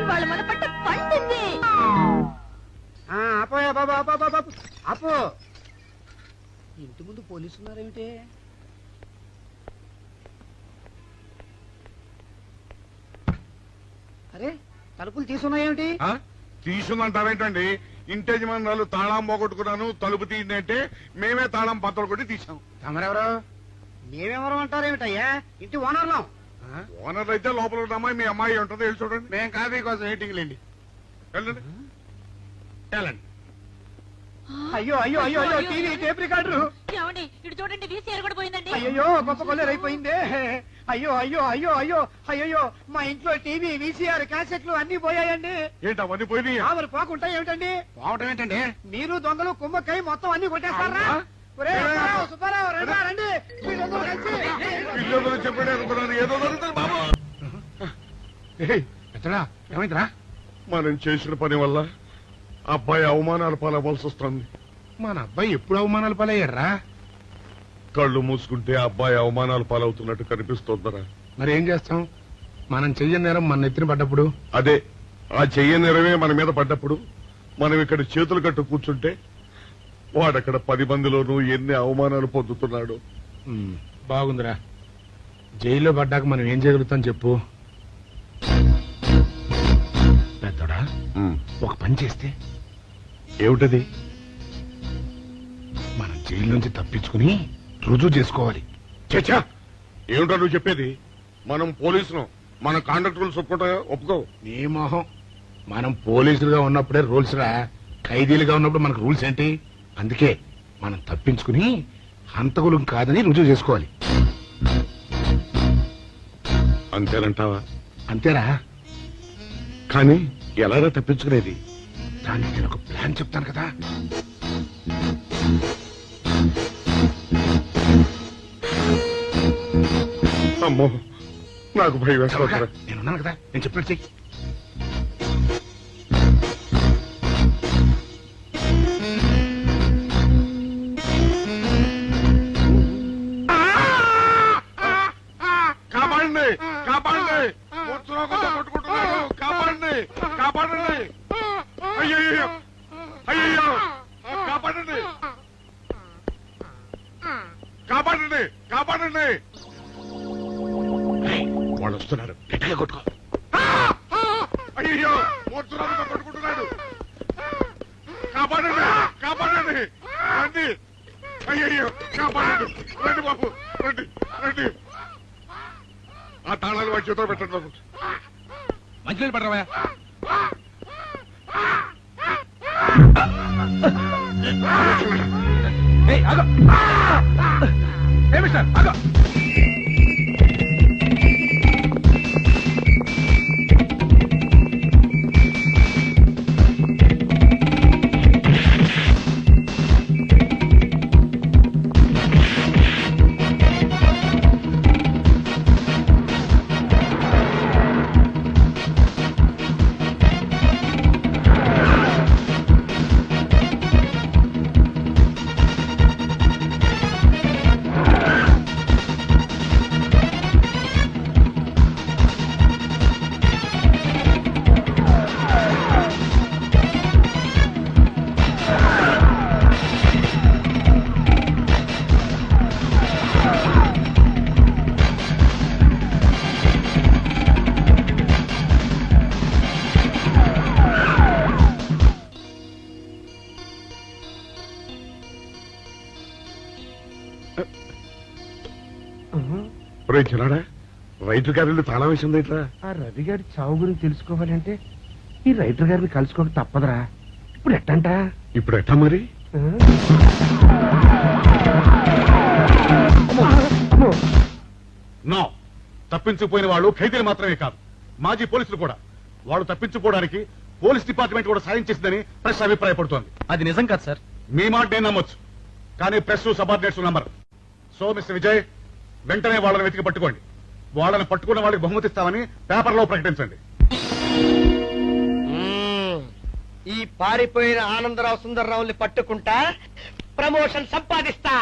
Speaker 7: ఇవాళ మన పట్ట పండింది.
Speaker 13: ఆపోయా బాబా, ఆపో. ఇంటి ముందు పోలీసు ఉన్నారేమిటి? అరే, తలుపులు తీసున్నాయేమిటి?
Speaker 14: తీసుందంటారేంటండి? ఇంటి యజమానురాలు తాళం పోగొట్టుకున్నాను, తలుపు తీయండి అంటే మేమే తాళం పత్తలు కొట్టి తీసాం.
Speaker 13: తమరెవరు? మేమెవరు అంటారేమిటయ్యా? ఇంటి ఓనర్లం.
Speaker 14: ఓనర్ అయితే లోపల ఉన్న అమ్మాయి మీ అమ్మాయి ఉంటుందో వెళ్ళి చూడండి.
Speaker 13: మేము కాఫీ కోసం వెయిటింగ్ లేండి.
Speaker 14: వెళ్ళండి.
Speaker 13: వెళ్ళండి. అయ్యో అయ్యో అయ్యో అయ్యో, టీవీ, టేప్ రికార్డరు.
Speaker 8: ఇటు చూడండి, వీసీఆర్ కూడా పోయిందండి.
Speaker 13: అయ్యో, గొప్ప కొల్లేరైపోయిందే. అయ్యో అయ్యో అయ్యో అయ్యో అయ్యో, మా ఇంట్లో టీవీ, వీసీఆర్, క్యాసెట్లు అన్ని పోయాయండి.
Speaker 14: ఏంటి అవన్నీ పోయినాయి?
Speaker 13: మరి పోకుండా ఏమిటండి? పోవటం ఏంటండి? మీరు దొంగలు కుమ్మక్కై మొత్తం అన్ని కొట్టేస్తారా? సుబ్బారావు, రండి.
Speaker 14: పిల్లలు చెప్పాడు అనుకున్నాను, ఏదో జరుగుతుంది బాబు.
Speaker 13: ఏమైందిరా?
Speaker 14: మనం చేసిన పని వల్ల అబ్బాయి అవమానాలు పాలవలసి వస్తుంది.
Speaker 13: మన అబ్బాయి ఎప్పుడు అవమానాలు పాలయ్యారా?
Speaker 14: కళ్ళు మూసుకుంటే అబ్బాయి అవమానాలు పాలవుతున్నట్టు కనిపిస్తోందరా.
Speaker 13: మరి ఏం చేస్తాం? మనం చెయ్యని నేరం మన నెత్తిన పడ్డప్పుడు,
Speaker 14: అదే ఆ చెయ్య నెరవే మన మీద పడ్డప్పుడు మనం ఇక్కడ చేతులు కట్టు కూర్చుంటే వాడక్కడ 10 మందిలోనూ ఎన్ని అవమానాలు పొందుతున్నాడు.
Speaker 13: బాగుందిరా. జైల్లో పడ్డాక మనం ఏం చేయగలుగుతాం చెప్పు? పెద్దోడా, ఒక పని చేస్తే
Speaker 14: ఏమిటది?
Speaker 13: మనం జైలు నుంచి తప్పించుకుని రుజువు చేసుకోవాలి.
Speaker 14: చచ్చా, ఏమిటో నువ్వు చెప్పేది? మనం పోలీసులు, మన కాండక్ట్ రూల్స్ ఒప్పుకో.
Speaker 13: నీ మొహం. మనం పోలీసులుగా ఉన్నప్పుడే రూల్స్ రా. ఖైదీలుగా ఉన్నప్పుడు మనకు రూల్స్ ఏంటి? అందుకే మనం తప్పించుకుని హంతకులు కాదని రుజువు చేసుకోవాలి.
Speaker 14: అంతేనంటావా?
Speaker 13: అంతేరా.
Speaker 14: కానీ ఎలాగా తప్పించుకునేది?
Speaker 13: దానికి నేను ఒక ప్లాన్ చెప్తాను కదా.
Speaker 14: అమ్మో, నాకు భయం వేస్తారా?
Speaker 13: నేనున్నాను కదా, నేను చెప్పినట్టు చెయ్యి.
Speaker 14: కాపాడండి, కాపాడండి, కొట్టుకుంటున్నాడు, కాపాడండి, కాపాడండి. అయ్యో అయ్యో, కాపాడండి, కాపాడండి, కాపాడండి. వాళ్ళు వస్తున్నారు, గట్టిగా కొట్టుకో. అయ్యో, మూర్తురాలతో కొట్టుకుంటున్నాడు. కాపాడండి, కాపాడండి, రండి. అయ్యో, కాపాడండి, రండి బాబు, రండి రండి. ఆ తాళాలు వాడి చేతిలో పెట్టండి బాబు.
Speaker 13: మంచినీళ్ళు పడరావా?
Speaker 14: రే చిన్నాడా, రైతు గారి తాళం వేసింది ఇట్లా.
Speaker 6: ఆ రవి గారి చావు గురించి తెలుసుకోవాలంటే ఈ రైటర్ గారిని కలుసుకోక తప్పదురా. ఇప్పుడు ఎట్టంట?
Speaker 14: ఇప్పుడు ఎట్టా మరి? నో, తప్పించుకుపోయిన వాళ్ళు ఖైదీలు మాత్రమే కాదు, మాజీ పోలీసులు కూడా. వాళ్ళు తప్పించుకోవడానికి పోలీస్ డిపార్ట్మెంట్ కూడా సాయం చేసిందని ప్రెస్ అభిప్రాయపడుతోంది.
Speaker 11: అది నిజం కాదు సార్.
Speaker 14: మీ మాట నేను నమ్మొచ్చు, కానీ press subordinates number. So mister Vijay, వెంటనే వాళ్ళని వెతికి పట్టుకోండి. వాళ్ళని పట్టుకున్న వాళ్ళకి బహుమతి ఇస్తామని పేపర్లో ప్రకటించండి.
Speaker 13: ఈ పారిపోయిన ఆనందరావు సుందర్రావుని పట్టుకుంటా ప్రమోషన్ సంపాదిస్తా.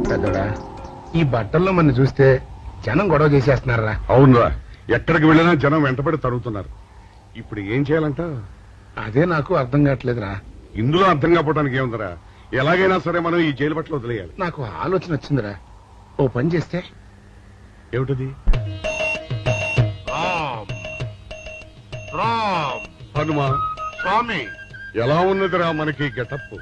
Speaker 6: పెద్దోడా, ఈ బట్టల్లో మన చూస్తే జనం గొడవ చేసేస్తున్నారా?
Speaker 14: అవునరా, ఎక్కడికి వెళ్ళినా జనం వెంటబడి తరుగుతున్నారు. ఇప్పుడు ఏం చేయాలంట?
Speaker 6: అదే నాకు అర్థం కావట్లేదురా.
Speaker 14: ఇందులో అర్థం కావడానికి ఏముందిరా, ఎలాగైనా సరే మనం ఈ జైలు బట్టలు వదిలేయాలి.
Speaker 6: నాకు ఆలోచన వచ్చిందిరా. ఓ పని చేస్తే.
Speaker 14: ఏమిటది? హనుమా
Speaker 15: స్వామి,
Speaker 14: ఎలా ఉన్నదిరా మనకి గెటప్?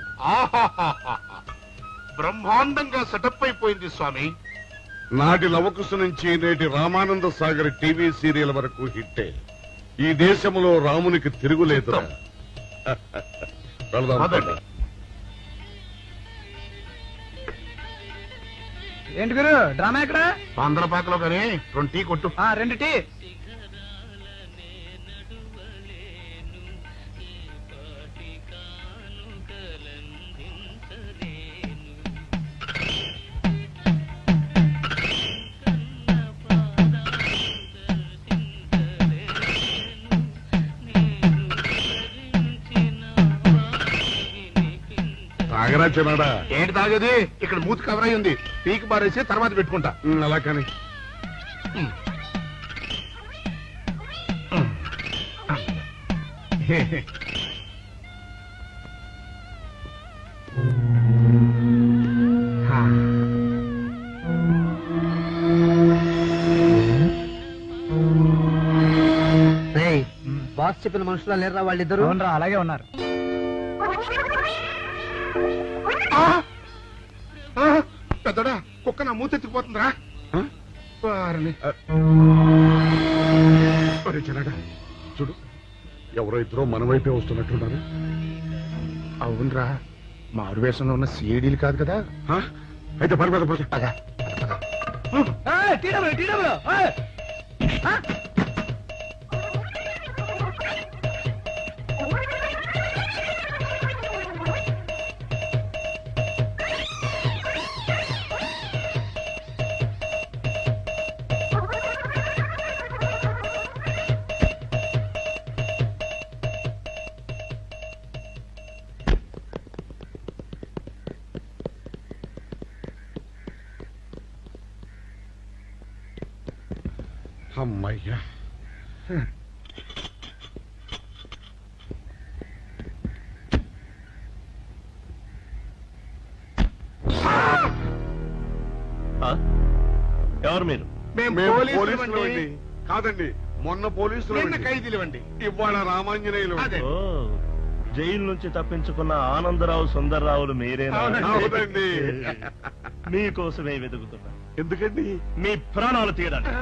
Speaker 15: బ్రహ్మాండంగా సెటప్ అయిపోయింది స్వామి.
Speaker 14: నాటి లవకుశ నుంచి నేటి రామానంద సాగర్ టీవీ సీరియల్ వరకు హిట్టే. ఈ దేశంలో రామునికి తిరుగులేదురా. వెళదాం.
Speaker 5: ఏంటి గురు, డ్రామా ఎక్కడ?
Speaker 15: పాందలపాకలో కానీ 2 టీ కొట్టు.
Speaker 5: 2 టీ.
Speaker 14: తాగరా చిన్నాడా?
Speaker 15: ఏంటి తాగేది? ఇక్కడ మూతి కవర్ అయి ఉంది, పీకి బారేసి తర్వాత పెట్టుకుంటా.
Speaker 14: అలా కానీ
Speaker 5: బాస్ చెప్పిన మనుషులా లేరా వాళ్ళిద్దరు? అలాగే ఉన్నారు.
Speaker 15: పెద్దడా, కుక్క నా మూతెత్తిపోతుందిరా.
Speaker 14: చిన్నాడా చూడు, ఎవరో ఇద్దరు మన వైపే వస్తున్నట్టున్నారు.
Speaker 6: అవునరా, మారు వేషంలో ఉన్న సీడీలు కాదు కదా.
Speaker 14: అయితే పర్వాలేదు. అమ్మయ్యా,
Speaker 15: ఎవరు మీరు?
Speaker 14: మేము పోలీసులు. కాదండి, మొన్న పోలీసులు.
Speaker 15: ఖైదీలు అండి.
Speaker 14: ఇవాళ రామాంజనేయులు.
Speaker 15: జైలు నుంచి తప్పించుకున్న ఆనందరావు సుందర్రావులు మీరేనా?
Speaker 14: అవునండి.
Speaker 15: మీకోసమే వెతుకుతున్నా.
Speaker 14: ఎందుకండి?
Speaker 15: మీ ప్రాణాలు తీయడానికి.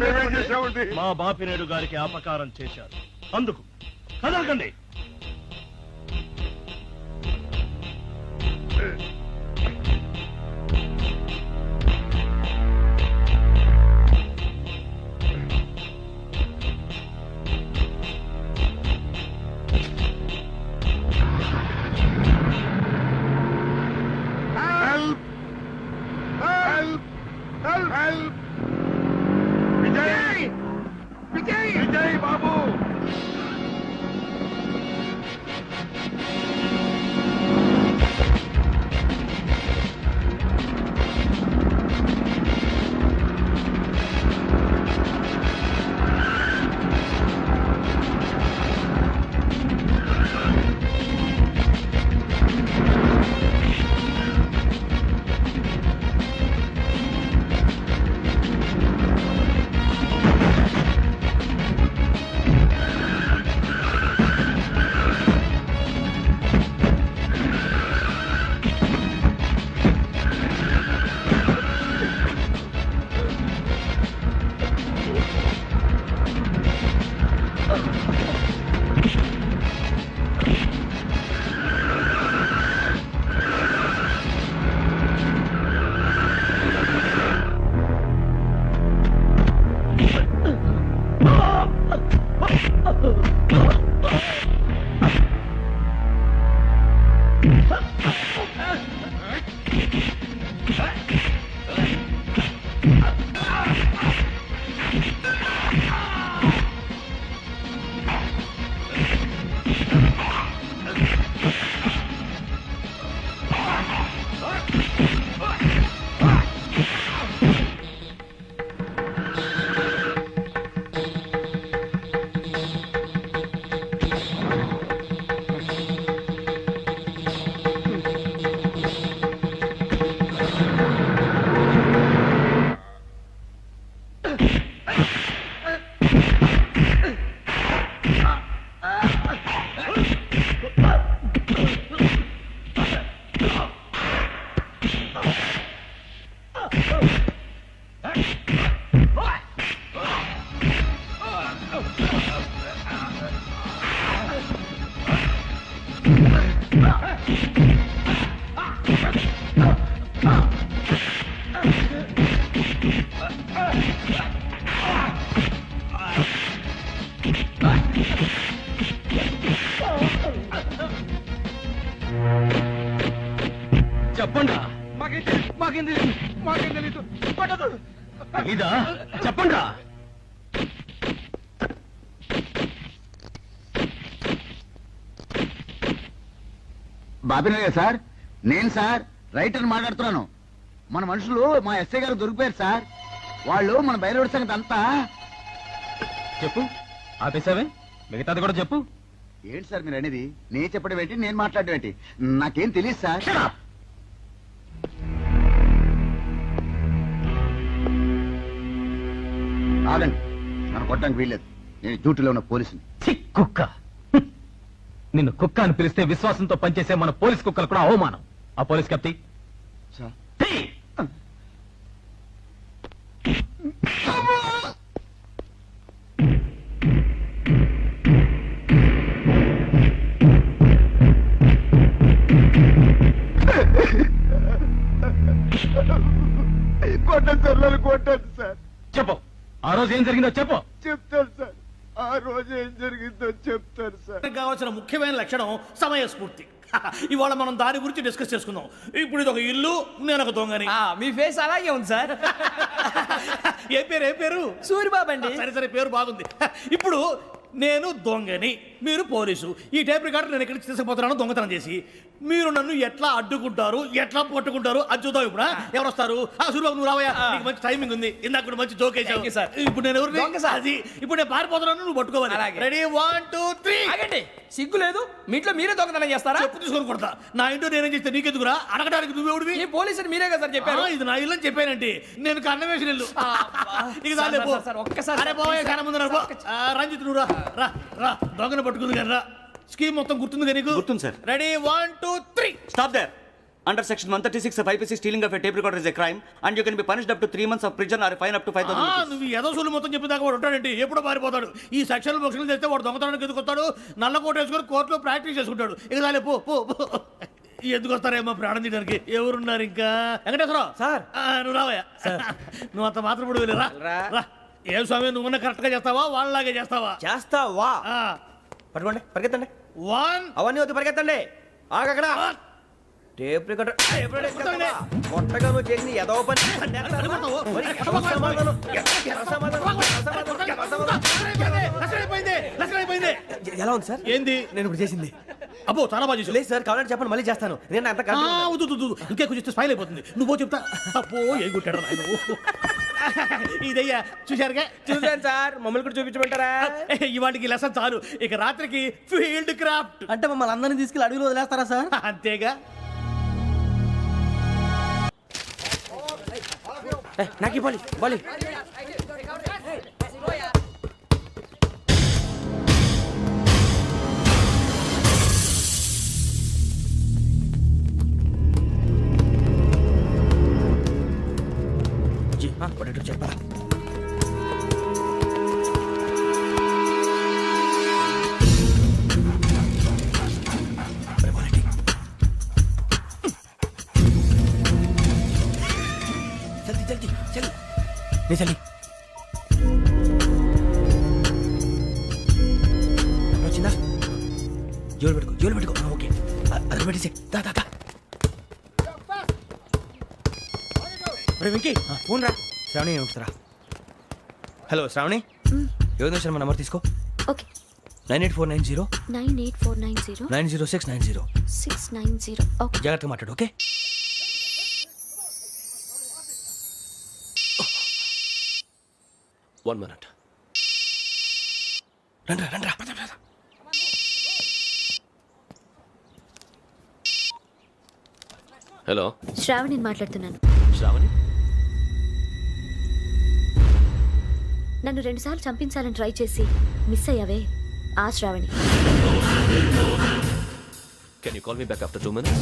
Speaker 14: మేమేం చేశామండి?
Speaker 15: మా బాపినేడు గారికి అపకారం చేశారు, అందుకు కదలకండి.
Speaker 14: విజయ్ బాబు,
Speaker 11: చెప్పండి మాకేం తెలీదు ఇదా చెప్పండి
Speaker 16: బాబినయ్య సార్, నేను సార్ రైటర్ మాట్లాడుతున్నాను. మన మనుషులు మా ఎస్ఐ గారు దొరికిపోయారు సార్. వాళ్ళు మన బయలుదేరి సంగతి అంతా
Speaker 11: చెప్పు. ఆపేసావే, మిగతాది కూడా చెప్పు.
Speaker 16: ఏంటి సార్ మీరు అనేది? నేను చెప్పడం ఏంటి, నేను మాట్లాడడం ఏంటి? నాకేం తెలియదు సార్. ఆగండి, నన్ను కొట్టడానికి వీల్లేదు. నేను డ్యూటీలో ఉన్న పోలీసుని.
Speaker 11: కుక్క నిన్ను కుక్క అని పిలిస్తే విశ్వాసంతో పనిచేసే మన పోలీస్ కుక్కలు కూడా అవమానం. ఆ పోలీస్ కప్తి
Speaker 13: కొట్టండి సార్, నన్ను కొట్టండి సార్.
Speaker 11: చెప్పు, ఆ రోజు ఏం జరిగిందో చెప్పు.
Speaker 13: చెప్తాను సార్, ఆ రోజు ఏం జరిగిందో చెప్తాను సార్. కావాల్సిన ముఖ్యమైన లక్షణం సమయస్ఫూర్తి. ఇవాళ మనం దాని గురించి డిస్కస్ చేసుకుందాం. ఇప్పుడు ఇది ఒక ఇల్లు, నేను ఒక దొంగని.
Speaker 5: మీ ఫేస్ అలాగే ఉంది సార్.
Speaker 13: ఏ పేరు?
Speaker 5: సూరిబాబు అండి.
Speaker 13: సరే పేరు బాగుంది. ఇప్పుడు నేను దొంగని, మీరు పోలీసు. ఈ టైప్ రికార్డు నేను ఎక్కడికి తీసుకుపోతున్నాను దొంగతనం చేసి. మీరు నన్ను ఎట్లా అడ్డుకుంటారు, ఎట్లా పట్టుకుంటారు అది చూద్దాం. ఇప్పుడు ఎవరు వస్తారు? సూరిబాబు నువ్వు రావయ్యా, నీకు మంచి టైమింగ్ ఉంది. ఇందాక కూడా మంచి జోక్ వేసావు సార్. ఇప్పుడు నేను ఎవరు? అది ఇప్పుడు నేను పారిపోతున్నాను, నువ్వు పట్టుకోవాలి. రెడీ 1 2 3.
Speaker 5: ఆగండి, సిగ్గు లేదు? మీ ఇంట్లో మీరే దొంగతనం చేస్తారా?
Speaker 13: చెప్పు తీసుకొని కొడతా. నా ఇంట్లో నేనేం చేస్తే నీకెందుకురా? అడగడానికి నువ్వెవడివి?
Speaker 5: ఈ పోలీసులు మీరే కదా సార్ చెప్పారు.
Speaker 13: ఇది నా ఇల్లు అని చెప్పానంటే నేను కన్న వేసిన ఇల్లు.
Speaker 5: ఒక్కసారి
Speaker 13: అరే బాబు కన్న ముందు రంజిత్ నువ్వు రా రా, దొంగను పట్టుకుంది కదా. స్కీమ్ మొత్తం గుర్తుంది నీకు?
Speaker 17: గుర్తుంది sir.
Speaker 13: Ready 1 2 3.
Speaker 17: Stop there. Under section 136 of IPC, stealing of a tape recorder is a crime and you can be punished up to 3 months of prison or a fine up to 5,000 rupees.
Speaker 13: నువ్వు ఏదో సొల్లు మొత్తం చెప్పేదాకా వాడు ఉంటాడండి, ఎప్పుడో పారిపోతాడు. ఈ సెక్షన్ బొక్షన్లు చేస్తే వాడు దొంగతనానికి ఎందుకు వస్తాడు? నల్ల కోట వేసుకొని కోర్టులో ప్రాక్టీస్ చేసుకుంటాడు. ఇక చాలే పో పో పో. ఎందుకు వస్తారేమో ప్రాణం తీయడానికి? ఎవరున్నారు ఇంకా? వెంకటేశ్వరరావు సార్, నువ్వు రావయ్యా. నువ్వు అంత మాత్రం ఇప్పుడు వెళ్ళి రా. ఏ స్వామి, నువ్వు కరెక్ట్ గా చేస్తావా వాళ్ళలాగే చేస్తావా?
Speaker 17: చేస్తావా? పట్టుకోండి, పరిగెత్తండి.
Speaker 13: 1
Speaker 17: అవన్నీ వద్దు, పరిగెత్తండి. ఆగక్కడ టేప్ రికార్డర్ కొట్టగా నువ్వు చేసిన ఏదో పని. ఎలా ఉంది సార్?
Speaker 13: ఏంది
Speaker 17: నేను ఇప్పుడు చేసింది?
Speaker 13: అబ్బో చాలా బాగా చేసి.
Speaker 17: లేదు సార్, కావాలంటే చెప్పండి, మళ్ళీ చేస్తాను. నేను అంత
Speaker 13: ఇంకే కొంచెం స్మైల్ అయిపోతుంది. నువ్వు చెప్తా. అబ్బో ఏ కొట్టాడు ఆయన. ఇదయ్యా చూశారుగా?
Speaker 17: చూసాను సార్, మమ్మల్ని కూడా చూపించమంటారా?
Speaker 13: ఇవాటికి లెసన్ చాలు, ఇక రాత్రికి ఫీల్డ్ క్రాఫ్ట్.
Speaker 17: అంటే మమ్మల్ని అందరినీ తీసుకెళ్ళి అడుగులో వదిలేస్తారా సార్?
Speaker 13: అంతేగా.
Speaker 17: నాకు బాలి బాలి. చెప్పరా? జల్దీ చల్. నీ చల్లి వచ్చిందా? జోలు పెట్టుకో. ఓకే, అది పెట్టేసి దా. వెంకీ ఫోన్ రా. శ్రావణి ఉంటుందిరా. హలో శ్రావణి, ఎవరి మన నెంబర్ తీసుకో.
Speaker 7: ఓకే.
Speaker 17: 98490
Speaker 7: 98490
Speaker 17: 90690
Speaker 7: 690. ఓకే,
Speaker 17: జాగ్రత్తగా మాట్లాడు. ఓకే.
Speaker 11: One minute.
Speaker 17: రండ్రా.
Speaker 11: హలో,
Speaker 7: శ్రావణి మాట్లాడుతున్నాను.
Speaker 11: శ్రావణి,
Speaker 7: నన్ను 2 సార్లు చంపించాలని ట్రై చేసి మిస్ అయ్యావే, ఆ Shravani.
Speaker 11: can you call me back after 2 minutes?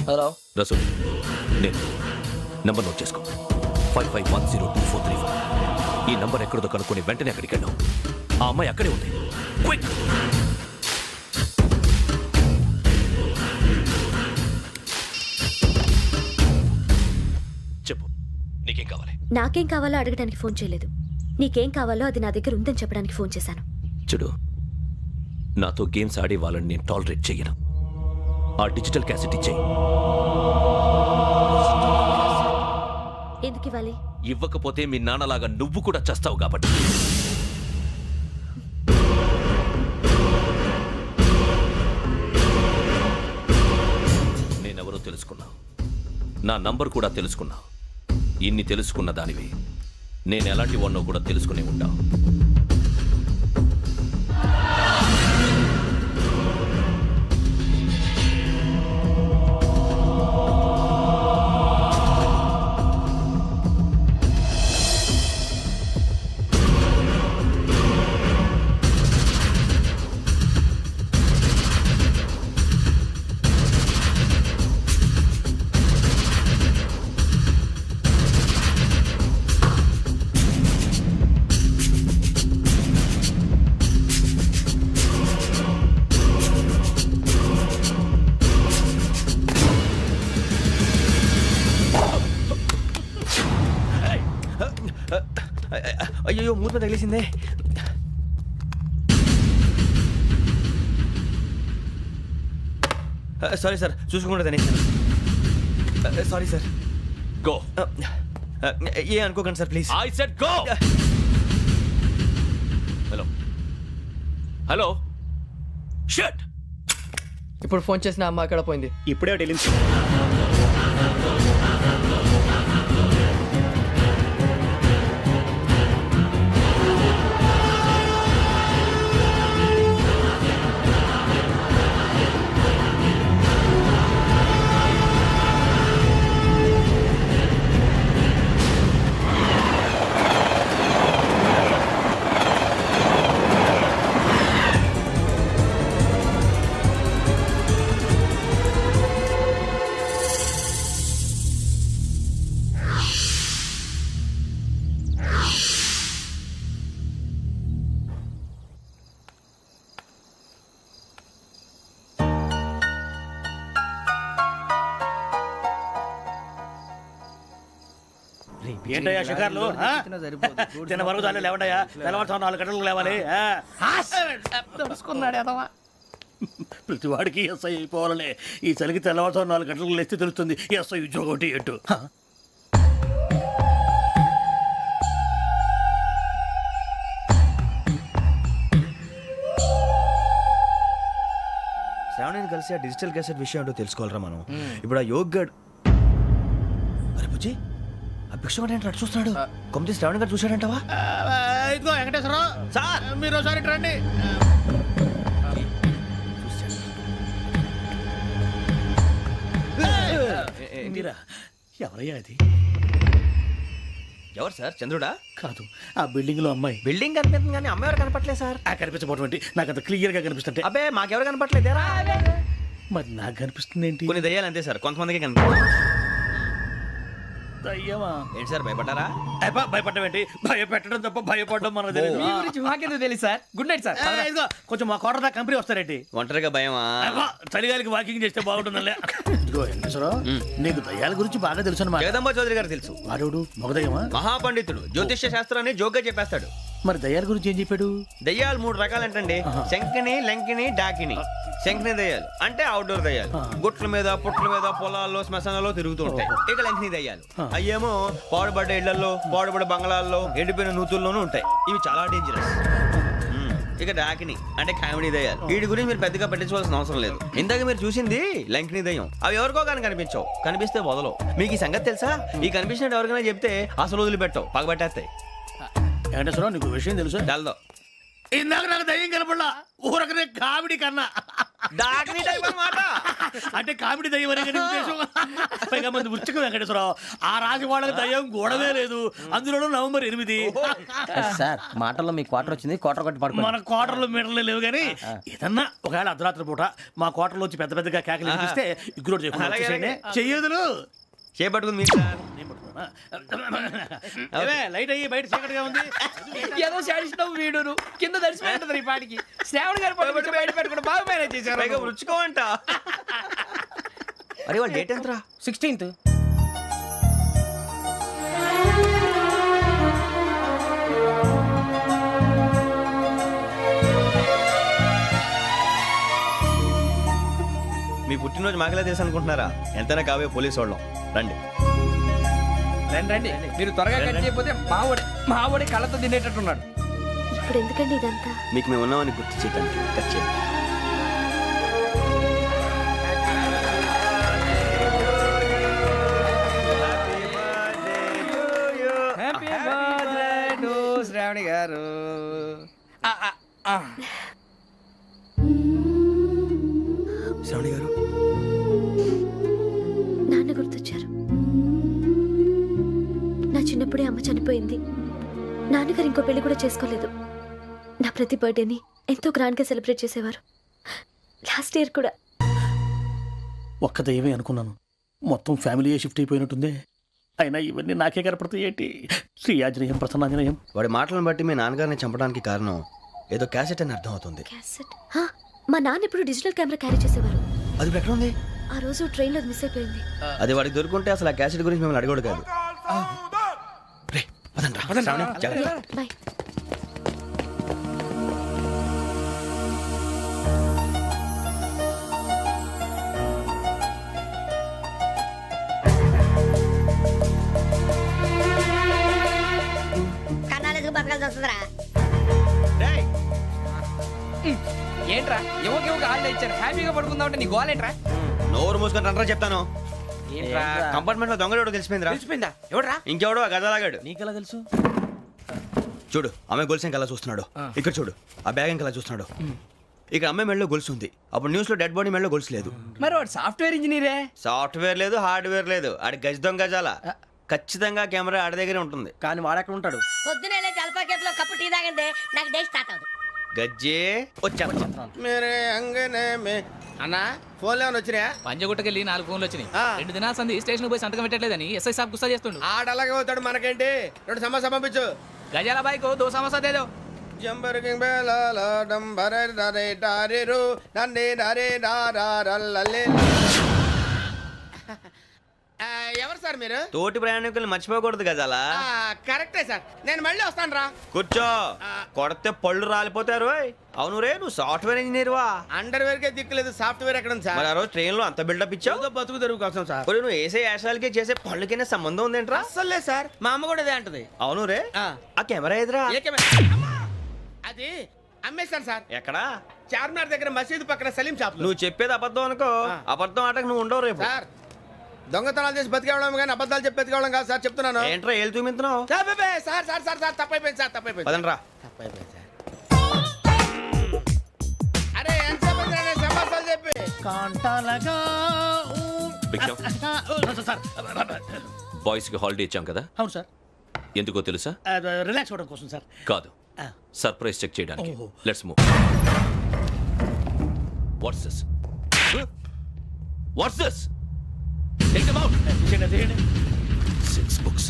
Speaker 17: Hello
Speaker 11: Rasool, నేను నంబర్ నోట్ చేసుకో. 55102434. ఈ నంబర్ ఎక్కడదో కనుక్కొని వెంటనే అక్కడికి వెళ్ళాం. ఆ అమ్మాయి అక్కడే ఉంది. క్విక్.
Speaker 18: నాకేం కావాలో అడగడానికి ఫోన్ చేయలేదు. నీకేం కావాలో అది నా దగ్గర ఉందని చెప్పడానికి ఫోన్ చేశాను.
Speaker 19: చూడు, నాతో గేమ్స్ ఆడే వాళ్ళని నేను టాలరేట్ చెయ్యను. ఆ డిజిటల్ క్యాసెట్ ఇచ్చేయి.
Speaker 18: ఎందుకు ఇవ్వాలి?
Speaker 19: ఇవ్వకపోతే మీ నాన్నలాగా నువ్వు కూడా చేస్తావు కాబట్టి. నేనెవరో తెలుసుకున్నావు, నా నంబర్ కూడా తెలుసుకున్నావు. ఇన్ని తెలుసుకున్న దానివి నేను ఎలాంటి వాడినో కూడా తెలుసుకునే ఉంటావు. అయ్యో, మూత తగిలేసిందే. సారీ సార్, చూసుకోకుండా తినేసాను. Sorry sir. గో. ఏ అనుకోకండి sir, please. I said go. Hello hello. Shut.
Speaker 20: ఇప్పుడు ఫోన్ చేసిన అమ్మ అక్కడ పోయింది.
Speaker 17: ఇప్పుడే వెళ్ళింది. ఏంటయ్యా షికార్లు? చిన్న వరకు చాలు లేవండయ్యా. తెల్లవారుతో 4 గంటలకు లేవాలి.
Speaker 20: తెలుసుకున్నాడు ఎదవా.
Speaker 17: ప్రతి వాడికి ఎస్ఐ అయిపోవాలనే ఈ చలికి తెల్లవారుతో 4 గంటలకు లేస్తే తెలుస్తుంది ఎస్ఐ ఉద్యోగం ఒకటి ఎటు.
Speaker 21: శ్రావణిని కలిసి ఆ డిజిటల్ క్యాసెట్ విషయం ఏంటో తెలుసుకోవాలరా మనం. ఇప్పుడు ఆ యోగ్ గడ్, అరే బుజ్జి, ఆ భిక్షం ఏంటంటే అటు చూస్తున్నాడు. కొమ్మతి శ్రావణి గారు చూశాడంటావా?
Speaker 13: ఇదిగో వెంకటేశ్వరరావు సార్, మీరు ఒకసారి రండి.
Speaker 17: మీరా? ఎవరయ్యా అది?
Speaker 21: ఎవరు సార్? చంద్రుడా?
Speaker 17: కాదు, ఆ బిల్డింగ్ లో అమ్మాయి.
Speaker 21: బిల్డింగ్ కనిపిస్తుంది కానీ అమ్మాయి ఎవరు కనపట్లేదు సార్.
Speaker 17: కనిపించబోటువంటి నాకు అంత క్లియర్ గా కనిపిస్తుంటే.
Speaker 21: అబ్బే మాకెవరు కనపట్లేదేరా?
Speaker 17: మరి నాకు కనిపిస్తుంది ఏంటి?
Speaker 21: కొన్ని దయ్యాలు అంతే సార్, కొంతమందికి కనిపిస్తుంది.
Speaker 17: దయ్యమా?
Speaker 21: ఏంటి సార్, భయపడ్డారా?
Speaker 17: భయపడడం ఏంటి? భయపెట్టడం తప్ప భయపడడం మనకు తెలియదు.
Speaker 20: మీ గురించి మాకెందుకు తెలుసు సార్? Good night sir.
Speaker 17: ఇదిగో కొంచెం మా కోట దాకా కంపెనీ వస్తారేంటి?
Speaker 21: ఒంటరిగా భయమా?
Speaker 17: చలిగాలికి వాకింగ్ చేస్తే బాగుంటుందిలే. ఇదిగో వెంకటేశ్వరరావు, నీకు దయ్యాల గురించి బాగా తెలుసు అన్నమాట.
Speaker 21: జగదంబ చౌదరి గారు తెలుసు.
Speaker 17: వాడు మగదయ్యమా?
Speaker 21: మహాపండితుడు, జ్యోతిష్య శాస్త్రాన్ని జోగ్గా చెప్పేస్తాడు.
Speaker 17: మరి దయ్యాల గురించి ఏం చెప్పాడు?
Speaker 21: దయ్యాలు 3 రకాలంటండి. శంకిని, లంకిని, డాకిని. శంకిని దయ్యాలు అంటే అవుట్డోర్ దయ్యాలు, గుట్ల మీద పుట్ల మీద పొలాల్లో శ్మశానాల్లో తిరుగుతూ ఉంటాయి. ఇక లంకిని దయ్యాలు అయ్యేమో పాడుబడ్డ ఇళ్లలో, పాడుబడ్డ బంగ్లాల్లో, ఎండిపోయిన నూతుల్లోనూ ఉంటాయి. ఇవి చాలా డేంజరస్. ఇక డాకిని అంటే కామెడీ దయ్యాలు. వీటి గురించి మీరు పెద్దగా పట్టించుకోవాల్సిన అవసరం లేదు. ఇందాక మీరు చూసింది లంకిని దయ్యం. అవి ఎవరికో కానీ కనిపించవు, కనిపిస్తే వదలవు. మీకు ఈ సంగతి తెలుసా? ఈ కనిపించినట్టు ఎవరికైనా చెప్తే అసలు వదిలిపెట్టవు, పగబట్టేస్తాయి.
Speaker 17: వెంకటేశ్వరరావు, నీకు విషయం తెలుసు?
Speaker 21: తెల్దో.
Speaker 17: ఇందాక నాకు దయ్యం కనపడలా, ఊరకనే కామెడీ కన్నా.
Speaker 21: డాకిని టైప్ అన్నమాట.
Speaker 17: అంటే కామెడీ దయ్యం అనే కదా ఉద్దేశం. పైగా మంది ఉచ్చకం వెంకటేశ్వరరావు. ఆ రాజు వాళ్ళకి దయ్యం గోడవే లేదు, అందులోనూ November 8.
Speaker 20: సార్ మాటల్లో మీ క్వార్టర్ వచ్చింది, క్వార్టర్ కొట్టి పడుకో.
Speaker 17: మన క్వార్టర్లో మీటర్లు లేవు కానీ ఏదన్నా ఒకవేళ అర్ధరాత్రి పూట మా క్వార్టర్లో వచ్చి పెద్ద పెద్దగా కేకలు వినిపిస్తే ఇగ్గురు చెయ్యదులు
Speaker 21: చేపట్టుకుంది మీకు సార్.
Speaker 17: లైట్ అయ్యి బయట చీకటిగా ఉంది.
Speaker 20: ఏదో శాడిస్తున్నావు వీడును కింద దర్శనం ఈ పాటికి. శ్రావణ్ గారు పట్టుబట్టి బయట పెట్టుకుంటే బాగా మేనేజ్ చేశారు.
Speaker 21: పైగా రుచుకోమంట. అరే వాళ్ళ డేట్ ఎంతరా?
Speaker 20: 16th.
Speaker 21: పుట్టినరోజు మాకలే తెలుసు అనుకుంటున్నారా? ఎంతైనా కావే పోలీసు వాళ్ళం. రండి
Speaker 20: రండి రండి, మీరు త్వరగా కట్ చేయకపోతే మావడి కళ్ళతో తినేటట్టున్నాడు.
Speaker 18: ఇప్పుడు ఎందుకండి ఇదంతా?
Speaker 21: మీకు మేము ఉన్నామని గుర్తు చేయడానికి కట్ చేయండి.
Speaker 20: హ్యాపీ బర్త్డే టు శ్రావణి గారు.
Speaker 21: శ్రావణి గారు
Speaker 18: నాన్న గుర్తొచ్చారు. నా చిన్నప్పుడే అమ్మ చనిపోయింది. నాన్నగారు ఇంకో పెళ్లి కూడా చేసుకోలేదు. నా ప్రతి బర్త్డేని ఎంతో గ్రాండ్ గా సెలబ్రేట్ చేసేవారు. లాస్ట్ ఇయర్ కూడా.
Speaker 17: ఒక్క దయ్యమే అనుకున్నాను, మొత్తం ఫ్యామిలీయే షిఫ్ట్ అయిపోయినట్టుందే. అయినా ఇవన్నీ నాకే కనపడతాయి ఏంటి? శ్రీ ఆంజనేయం ప్రసన్నాంజనేయం.
Speaker 21: వాడి మాటలను బట్టి మీ నాన్నగారిని చంపడానికి కారణం ఏదో క్యాసెట్ అని అర్థం అవుతుంది.
Speaker 18: క్యాసెట్? మా నాన్న ఇప్పుడు డిజిటల్ కెమెరా క్యారీ చేసేవారు.
Speaker 21: అది ఇప్పుడు ఎక్కడ ఉంది?
Speaker 18: ఆ రోజు ట్రైన్ లో మిస్ అయిపోయింది.
Speaker 21: అది వాడికి దొరుకుంటే అసలు ఆ క్యాసెట్ గురించి మిమ్మల్ని అడగడు కాదు.
Speaker 18: బాయ్.
Speaker 1: కన్నాలేసుకు బతకాల్సి వస్తుందిరా.
Speaker 20: ఏంట్రా యువక హాలిడే ఇచ్చారు, హ్యాపీగా పడుకుందాం అంటే నీ గోలేంట్రా?
Speaker 21: నోరు మూసుకొని రండ్రా చెప్తాను.
Speaker 20: ఏంట్రా?
Speaker 21: కంపార్ట్మెంట్ లో దొంగడు తెలిసిపోయిందిరా.
Speaker 20: తెలిసిపోయిందా? ఎవడ్రా?
Speaker 21: ఇంకెవడో ఆ గదలాగాడు.
Speaker 17: నీకెలా తెలుసు?
Speaker 21: చూడు అమ్మాయి గొలుసు ఇంకలా చూస్తున్నాడు. ఇక్కడ చూడు ఆ బ్యాగ్ ఇంకలా చూస్తున్నాడు. ఇక్కడ అమ్మాయి మెడలో గొలుసు ఉంది. అప్పుడు న్యూస్ లో డెడ్ బాడీ మెడలో గొలుసు లేదు.
Speaker 20: మరి వాడు సాఫ్ట్వేర్ ఇంజనీరే.
Speaker 21: సాఫ్ట్వేర్ లేదు, హార్డ్వేర్ లేదు. ఆడి గజ దొంగ గజాల. ఖచ్చితంగా కెమెరా ఆడి దగ్గరే ఉంటుంది.
Speaker 20: కానీ వాడెక్కడ ఉంటాడు?
Speaker 1: పొద్దునే లేచి అల్పాకేట్లో కప్పు టీ తాగిందే నాకు డే స్టార్ట్ అవుతుంది.
Speaker 21: గజ్జే వచ్చా
Speaker 13: మేరే అంగనే మే అన్నా ఫోన్లో ఏమైనా వచ్చినాయా?
Speaker 22: పంజగుట్టకెళ్ళి 4 ఫోన్లు వచ్చినాయి. 2 దినాల సంది స్టేషన్ పోయి సంతకం పెట్టలేదని ఎస్ఐ సాబ్ గుస్తా చేస్తుండు.
Speaker 13: ఆడలాగే అవుతాడు, మనకేంటి? 2 సమస్య పంపించు.
Speaker 22: గజాల బైక్ 2 సమస్య దేదో.
Speaker 13: జంబరకింగ్ బేలాల డంబరే డరే డారేరు నన్నే డరే డారారల్లలే. ఎవరు సార్ మీరు?
Speaker 21: తోటి ప్రయాణికులు మర్చిపోకూడదు గజాల.
Speaker 13: కరెక్టే సార్, నేను మళ్ళీ వస్తాను రా.
Speaker 21: కూర్చో, కొడితే పళ్ళు రాలిపోతారు. అవును రే, నువ్వు సాఫ్ట్వేర్ ఇంజనీర్ వా?
Speaker 13: అండర్వేర్ కే దిక్కులేదు, సాఫ్ట్వేర్ ఎక్కడ ఉంది సార్?
Speaker 21: మరి ఆ రోజు ట్రైన్ లో అంత బిల్డప్ ఇచ్చావు.
Speaker 13: బతుకు తెరుగు కోసం సార్.
Speaker 21: నువ్వు వేసే యాశాలకి చేసే పళ్ళకైనా సంబంధం ఉందేంట్రా?
Speaker 13: అస్సలు లేదు సార్, మా అమ్మ కూడా అదే అంటది.
Speaker 21: అవును రే, ఆ కెమెరా ఎదురా?
Speaker 13: అది అమ్మేశాను సార్.
Speaker 21: ఎక్కడా?
Speaker 13: చార్మినార్ దగ్గర మసీదు పక్కన సలీం షాప్.
Speaker 21: నువ్వు చెప్పేది అబద్ధం అనుకో. అబద్ధం ఆటకు నువ్వు ఉండవు రేపు.
Speaker 13: సార్ దొంగతనాలు చేసి బతికేవడం కానీ అబద్ధాలు చెప్పి బతికేవడం కాదు సార్, చెప్తున్నాను.
Speaker 21: ఏంట్రా ఏళ్ళు చూపించున్నావు?
Speaker 13: సార్ సార్ సార్ సార్ తప్పైపోయింది సార్, తప్పైపోయింది.
Speaker 21: పదండ్రా.
Speaker 13: తప్పైపోయింది సార్. అరే ఎంతసేపు సమాసాలు చెప్పి
Speaker 17: కాంటాలగా
Speaker 9: బాయ్స్ కి హాలిడే ఇచ్చాం కదా?
Speaker 17: అవును సార్.
Speaker 9: ఎందుకో తెలుసా?
Speaker 17: రిలాక్స్ అవ్వడం కోసం సార్.
Speaker 9: కాదు, సర్ప్రైజ్ చెక్ చేయడానికి. Let's move. What's this? What's this? Take them out. 6 books.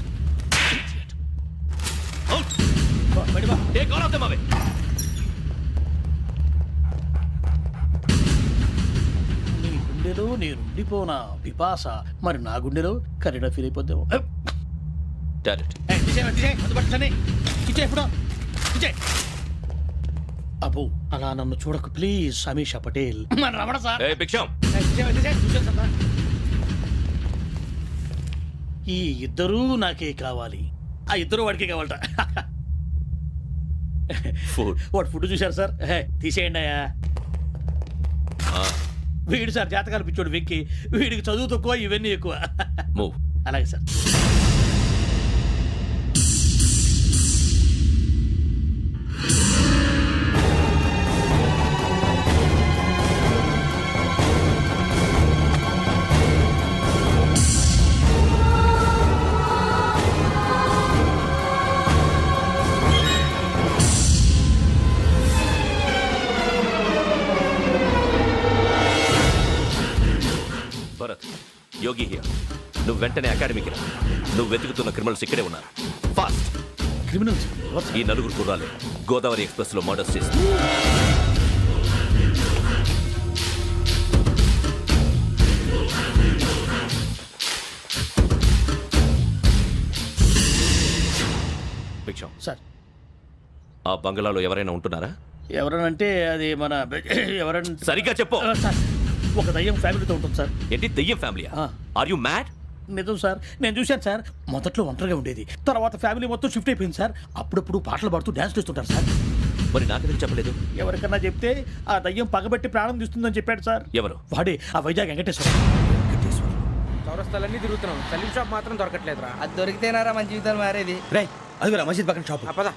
Speaker 9: Out. Take all of them away.
Speaker 17: నీ గుండెలో నేనుండిపోనా పిపాస, మరి నా గుండెలో కరీడా ఫీల్ అయిపోద్దాము. అబ్బో అలా నన్ను చూడకు ప్లీజ్. సమీషా పటేల్ మన రమణ సార్. ఈ ఇద్దరూ నాకే కావాలి, ఆ ఇద్దరు వాడికే కావాలట. వాడు ఫుడ్ చూశారు సార్, తీసేయండి అయ్యా. వీడు సార్ జాతకాలు పిచ్చోడు వెక్కి, వీడికి చదువు తక్కువ ఇవన్నీ ఎక్కువ. అలాగే సార్.
Speaker 9: Yogi here. నువ్వు వెంటనే అకాడమీకి రా. నువ్వు వెతుకుతున్న క్రిమినల్స్ ఇక్కడే ఉన్నారు. ఫాస్ట్.
Speaker 17: క్రిమినల్స్?
Speaker 9: ఈ 4 కుర్రాలే గోదావరి ఎక్స్ప్రెస్ లో మర్డర్స్ చేస్తారు. భిక్షం
Speaker 17: సార్,
Speaker 9: ఆ బంగ్లాలో ఎవరైనా ఉంటున్నారా?
Speaker 17: ఎవరనంటే అది మన ఎవరంటే
Speaker 9: సరిగ్గా చెప్పు.
Speaker 17: ఒక దయ్యం ఫ్యామిలీతో ఉంటుంది సార్.
Speaker 2: ఏంటి దెయ్యం ఫ్యామిలీ? Are you mad?
Speaker 17: నిజం సార్, నేను చూశాను సార్. మొదట్లో ఒంటరిగా ఉండేది, తర్వాత ఫ్యామిలీ మొత్తం షిఫ్ట్ అయిపోయింది సార్. అప్పుడప్పుడు పాటలు పాడుతూ డ్యాన్స్ చేస్తుంటారు సార్.
Speaker 2: మరి నాకెందుకు చెప్పలేదు?
Speaker 17: ఎవరికన్నా చెప్తే ఆ దయ్యం పగబెట్టి ప్రాణం తీస్తుందని చెప్పాడు సార్.
Speaker 2: ఎవరు?
Speaker 17: వాడే ఆ వైజాగ్ వెంకటేశ్వర.
Speaker 20: చౌరస్తాలన్నీ తిరుగుతున్నాం, సలీం షాప్ మాత్రం దొరకట్లేదురా. అది దొరికితేనారా మన జీవితాలు మారేది.
Speaker 21: రేయ్ అదిగురా మసీద్ పక్కన షాప్.
Speaker 20: పద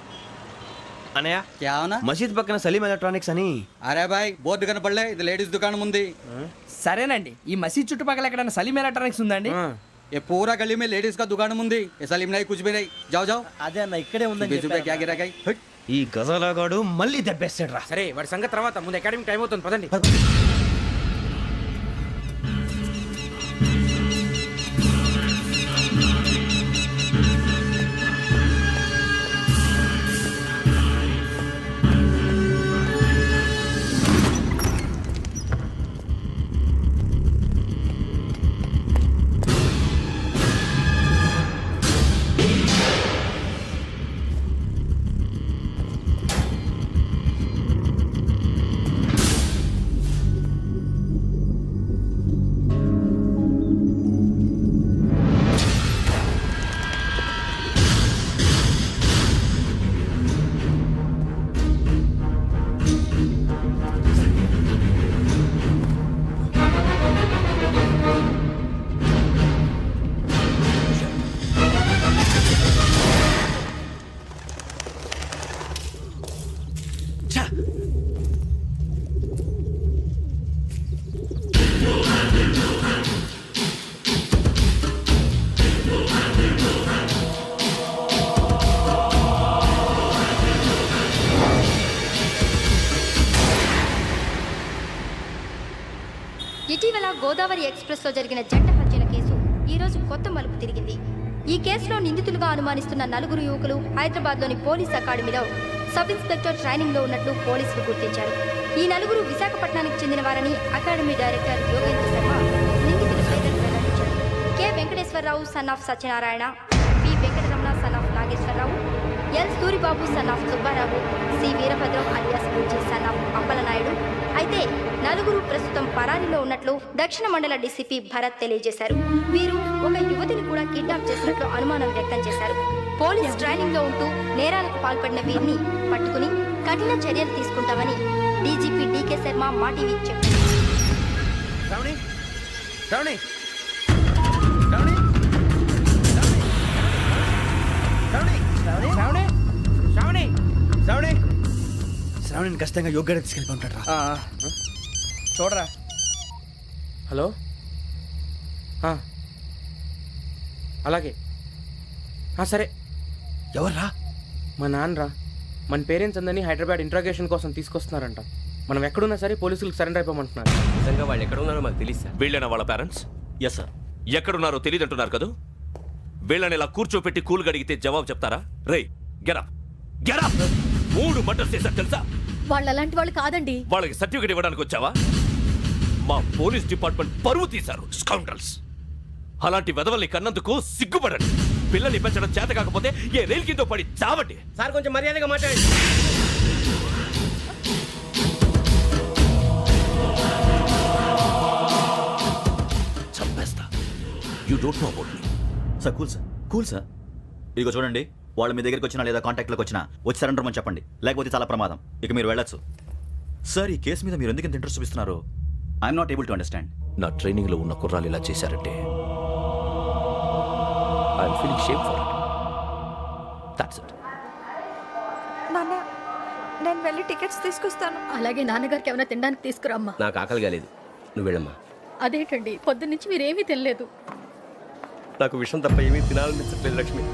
Speaker 21: అనయ్య
Speaker 20: क्या होना?
Speaker 21: మసీద్ పక్కన సలీం ఎలక్ట్రానిక్స్ అని.
Speaker 20: అరే బాయ్ బోర్డు కనపడలే, ఇది లేడీస్ దుకాణం ఉంది. సరేనండి, ఈ మసీద్ చుట్టుపక్కల ఎక్కడైనా సలీం ఎలక్ట్రానిక్స్ ఉందండి? ये पूरा गली में लेडीज का दुकान मुंदी, ये सलीम नहीं कुछ भी नहीं. जाओ जाओ.
Speaker 17: అదే అన్న ఇక్కడే ఉందని
Speaker 20: रुपए क्या गिरा गई.
Speaker 21: ఈ గజాలగాడు మళ్ళీ దెబ్బేస్తాడు రా.
Speaker 20: సరే వాడి సంగతి తర్వాత, ముందు అకాడమిక్ టైం అవుతుంది, పదండి.
Speaker 7: ఇటీవల గోదావరి ఎక్స్ప్రెస్ లో జరిగిన జంట హత్యల కేసు ఈ రోజు కొత్త మలుపు తిరిగింది. ఈ కేసులో నిందితులుగా అనుమానిస్తున్న 4 యువకులు హైదరాబాద్ లోని పోలీస్ అకాడమీలో సబ్ ఇన్స్పెక్టర్ ట్రైనింగ్ లో ఉన్నట్లు పోలీసులు గుర్తించారు. ఈ 4 విశాఖపట్నానికి చెందిన వారని అకాడమీ డైరెక్టర్ యోగేంద్ర శర్మ నిందితుల పేర్లను వెల్లడించారు. K Venkateswararao son of Satyanarayana, P Venkataramana son of Nageswararao, L Suribabu son of Subbarao, C Veerabhadram alias Bujji son of Appalanaidu. అయితే 4 ప్రస్తుతం పరారీలో ఉన్నట్లు దక్షిణ మండల డీసీపీ భరత్ తెలియజేశారు. వీరు ఒక యువతిని కూడా కిడ్నాప్ చేసినట్లు అనుమానం వ్యక్తం చేశారు. పోలీస్ ట్రైనింగ్ లో ఉంటూ నేరాలకు పాల్పడిన వీరిని పట్టుకుని కఠిన చర్యలు తీసుకుంటామని డీజీపీ డీకే శర్మ మా టీవీకి చెప్పారు.
Speaker 21: శ్రావణిని ఖచ్చితంగా యోగ్యత తీసుకెళ్ళి ఉంటాడు రా.
Speaker 20: చూడరా. హలో, అలాగే సరే.
Speaker 21: ఎవర్రా?
Speaker 20: మా నాన్నరా. మన పేరెంట్స్ అందరినీ హైదరాబాద్ ఇంట్రాగేషన్ కోసం తీసుకొస్తున్నారంట. మనం ఎక్కడున్నా సరే పోలీసులకు సరెండర్ అయిపోమంటున్నారు.
Speaker 2: నిజంగా వాళ్ళు ఎక్కడ ఉన్నారో మాకు తెలియదు సార్. వీళ్ళైనా వాళ్ళ పేరెంట్స్? Yes sir. ఎక్కడున్నారో తెలియదు అంటున్నారు కదా. వీళ్ళని ఇలా కూర్చోపెట్టి కూల్ గడిగితే జవాబు చెప్తారా? రేయ్ గెటప్ గెటప్. 3 మర్డర్స్ చేశారు తెలుసా?
Speaker 18: వాళ్ళు అలాంటి వాళ్ళు కాదండి.
Speaker 2: వాళ్ళకి సర్టిఫికేట్ ఇవ్వడానికి వచ్చావా? మా పోలీస్ డిపార్ట్మెంట్ పరువు తీశారు స్కౌండ్రల్స్. అలాంటి వెధవల్ని కన్నందుకు సిగ్గుపడండి. పిల్లల్ని పెంచడం చేత కాకపోతే ఏ రైలు కింద పడి చావండి.
Speaker 20: సార్ కొంచెం మర్యాదగా మాట్లాడండి.
Speaker 2: చంపేస్తా. You don't know about me.
Speaker 3: Sir cool sir. ఇదిగో చూడండి, వాళ్ళు మీ దగ్గరికి వచ్చినా లేదా కాంటాక్ట్లోకి వచ్చినా వచ్చి సరెండర్ అని చెప్పండి, లేకపోతే చాలా ప్రమాదం. ఇక మీరు వెళ్ళొచ్చు. సార్, ఈ కేసు మీద మీరు ఎందుకు ఇంత ఇంట్రెస్ట్ చూపిస్తున్నారు? I'm not able to understand.
Speaker 2: నా ట్రైనింగ్ లో ఉన్న కుర్రాలు ఇలా చేశారంటే I'm feeling shame for it. That's it.
Speaker 18: నాన్న, నేను వెళ్ళి టికెట్స్ తీసుకొస్తాను. అలాగే నాన్నగారికి ఏమైనా తినడానికి తీసుకురామ్మా.
Speaker 2: నాకు ఆకలి కాలేదు, నువ్వు వెళ్ళమ్మా.
Speaker 18: అదేంటండి, పొద్దున్నుంచి మీరేమీ తినలేదు.
Speaker 15: నాకు విషయం తప్ప ఏమీ తినాలనిపించట్లేదు లక్ష్మి.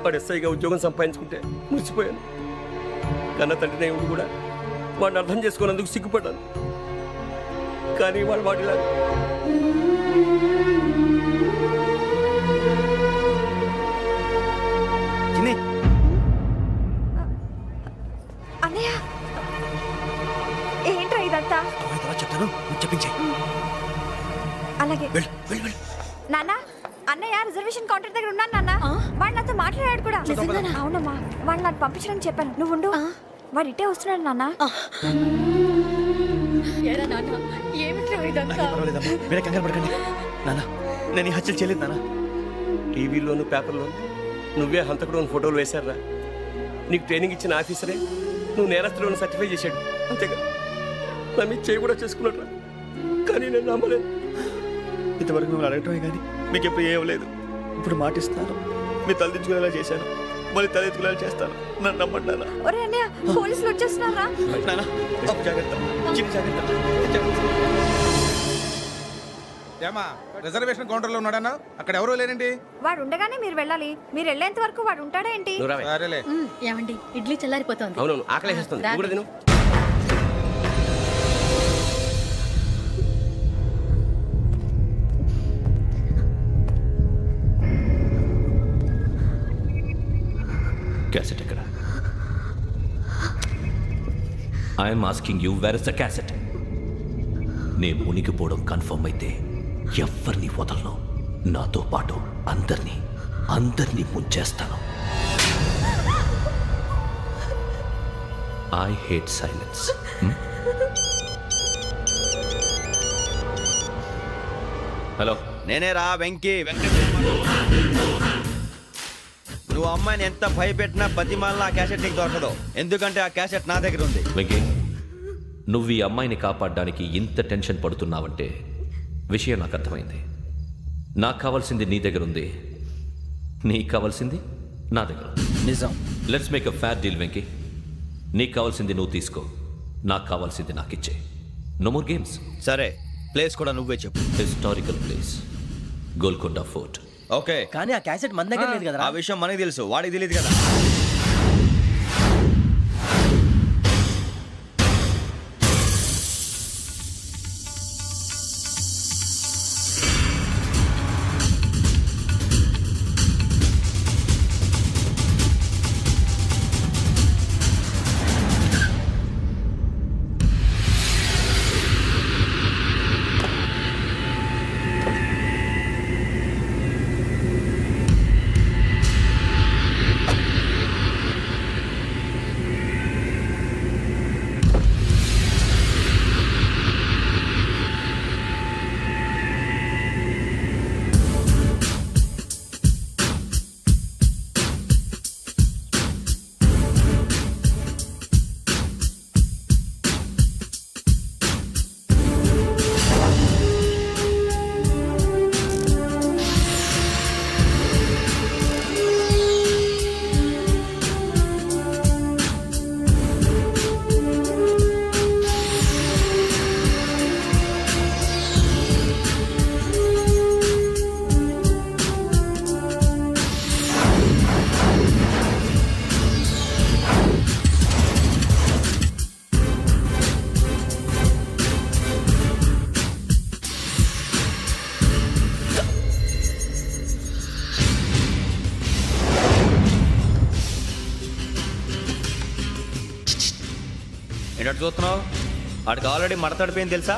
Speaker 15: వాడు ఎస్ఐగా ఉద్యోగం సంపాదించుకుంటే మురిసిపోయాను. కన్న తండ్రినే ఉండి కూడా వాడిని అర్థం చేసుకున్నందుకు సిగ్గుపడ్డాను. కానీ వాడిలా
Speaker 18: అన్నయ్య, ఏంట్రా ఇదంతా?
Speaker 21: చెప్తాను, చెప్పించే.
Speaker 18: అలాగే నాన్న. అన్నయ్య రిజర్వేషన్ కౌంటర్ దగ్గర ఉన్నాను నాన్న. వాడు నాతో మాట్లాడాడు కూడా. అవునమ్మా, వాడు నాకు పంపించడం చెప్పాను. నువ్వు వాడు ఇట్టే వస్తున్నాడు నాన్న.
Speaker 1: ఏరా నాన్న ఏమిట్రా ఇదంతా
Speaker 19: పర్వాలేదమ్మా మీరే కంగారు పడకండి. నాన్న నేను ఈ హత్యలు చేయలేదు నాన్న.
Speaker 15: టీవీలోను పేపర్లోను నువ్వే హంతకుడు అని ఫోటోలు వేశారా? నీకు ట్రైనింగ్ ఇచ్చిన ఆఫీసరే నువ్వు నేరస్తులను సర్టిఫై చేశాడు, అంతేగా? నా మీద చేయి కూడా చేసుకున్నట్రా, కానీ నేను నమ్మలేదు.
Speaker 19: ఇంతవరకు మిమ్మల్ని అడగటమే కానీ మీకు ఎప్పుడు ఏం లేదు. ఇప్పుడు మాటిస్తాను, మీరు తలదించుకునేలా చేశాను, మళ్ళీ తలెత్తుకునేలా చేస్తాను. నన్ను నమ్మండి నాన్న.
Speaker 18: ఒరే అన్నయ్య పోలీసులు వచ్చేస్తున్నారా?
Speaker 19: నాన్న జాగ్రత్త, చిన్న జాగ్రత్త.
Speaker 4: ఏమా రిజర్వేషన్ కౌంటర్ లో ఉన్నాడన్నా? అక్కడ ఎవరూ లేనండి.
Speaker 18: వాడు ఉండగానే మీరు వెళ్ళాలి. మీరు వెళ్ళేంత వరకు వాడు ఉంటాడా ఏంటి?
Speaker 4: సరేలే.
Speaker 1: ఏమండి ఇడ్లీ చల్లారిపోతుంది.
Speaker 15: అవునవును ఆకలేస్తుంది, నువ్వు కూడా తిను.
Speaker 2: క్యాసెట్ ఎక్కడ? I'm asking you, where is the cassette? నే మునిగిపోవడం కన్ఫర్మ్ అయితే ఎవ్వరిని వదలను. నాతో పాటు అందరినీ ముంచేస్తాను. I hate silence. హలో,
Speaker 21: నేనే రా వెంకీ. నువ్వు అమ్మాయిని ఎంత భయపెట్టినా బతిమాలినా ఆ క్యాసెట్ నీకు దొరకదు. ఎందుకంటే ఆ క్యాసెట్ నా దగ్గర ఉంది.
Speaker 2: వెంకీ, నువ్వు ఈ అమ్మాయిని కాపాడడానికి ఇంత టెన్షన్ పడుతున్నావంటే విషయం నాకు అర్థమైంది. నాకు కావాల్సింది నీ దగ్గర ఉంది, నీకు కావాల్సింది నా దగ్గర.
Speaker 20: నిజం.
Speaker 2: Let's make a fair deal Venky. నీకు కావాల్సింది నువ్వు తీసుకో, నాకు కావాల్సింది నాకు ఇచ్చే. No more games.
Speaker 21: సరే, ప్లేస్ కూడా నువ్వే చెప్పు.
Speaker 2: Historical place, Golconda fort.
Speaker 21: Okay,
Speaker 19: కానీ ఆ క్యాసెట్ మన దగ్గర లేదు కదా.
Speaker 21: ఆ విషయం మనకి తెలుసు, వాడికి తెలియదు కదా. ఏంటంటే చూస్తున్నావు? వాడికి ఆల్రెడీ మడతడిపోయింది తెలుసా?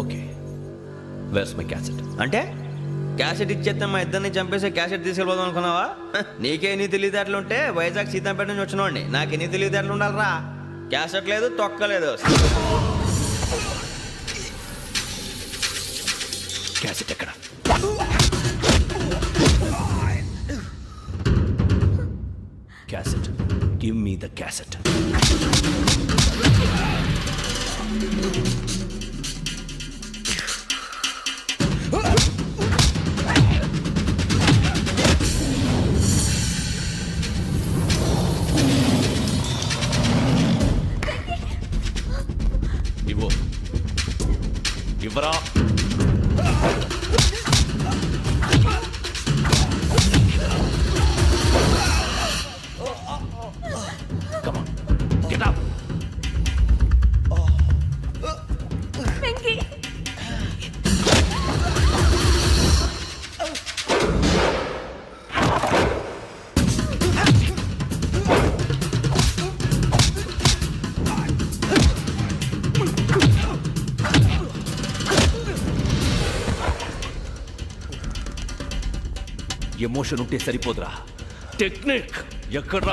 Speaker 2: Okay, where's my cassette?
Speaker 21: అంటే క్యాసెట్ ఇచ్చేస్తే మా ఇద్దరిని చంపేసి క్యాసెట్ తీసుకెళ్ళిపోదాం అనుకున్నావా? నీకే ఎన్ని తెలివితేటలు ఉంటే వైజాగ్ సీతంపేట నుంచి వచ్చినోడిని నాకు ఎన్ని తెలివితేటలు ఉండాలరా? క్యాసెట్ లేదు, తొక్కలేదు.
Speaker 2: క్యాసెట్ ఎక్కడ? Cassette, give me the cassette. ఇవ్వరా. Come on, get up.
Speaker 18: Venky,
Speaker 2: emotion ఉంటే సరిపోదురా, టెక్నిక్ ఎక్కడ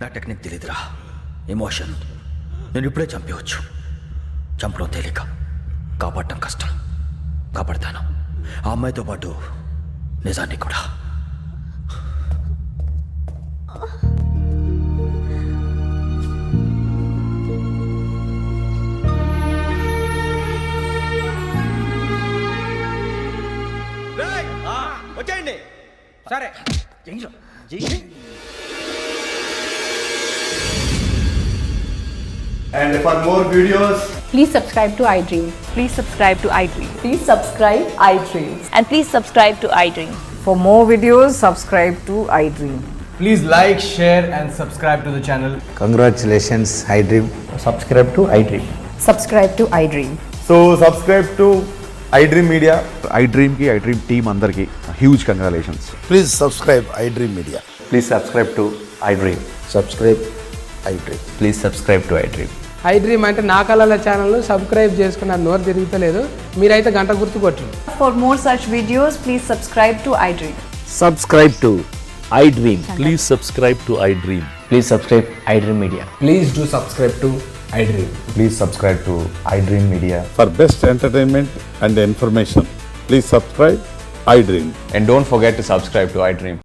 Speaker 3: నా టెక్నిక్ తెలియదురా. ఎమోషన్ నేను ఇప్పుడే చంపేవచ్చు. చంపడం తేలిక, కాపాడటం కష్టం. కాపాడతాను ఆ అమ్మాయితో పాటు నిజాన్ని కూడా.
Speaker 21: వచ్చేయండి. సరే
Speaker 10: And for more videos,
Speaker 12: please subscribe to iDream. Please subscribe to iDream. Please subscribe iDream. And please subscribe to iDream. For more videos, subscribe to iDream.
Speaker 10: please like, share, and subscribe to the channel.
Speaker 23: Congratulations, iDream.
Speaker 10: Subscribe to iDream.
Speaker 12: Subscribe to iDream.
Speaker 10: So subscribe to iDream Media. iDream ki iDream team andarki huge congratulations.
Speaker 23: Please subscribe iDream Media.
Speaker 10: Please subscribe to iDream.
Speaker 23: Subscribe iDream.
Speaker 10: Please subscribe to iDream.
Speaker 12: iDream అంటే నా కళల channel subscribe చేసుకున్న నోరు తిరుగుతలేదు. మీరైతే గంట గుర్తు కొట్టండి. For more such videos, please subscribe to iDream.
Speaker 23: Subscribe to iDream.
Speaker 11: Please subscribe to iDream.
Speaker 10: Please subscribe iDream Media. Please do subscribe to iDream. Please subscribe to iDream Media.
Speaker 14: For best entertainment and information, please subscribe iDream.
Speaker 10: And don't forget to subscribe to iDream.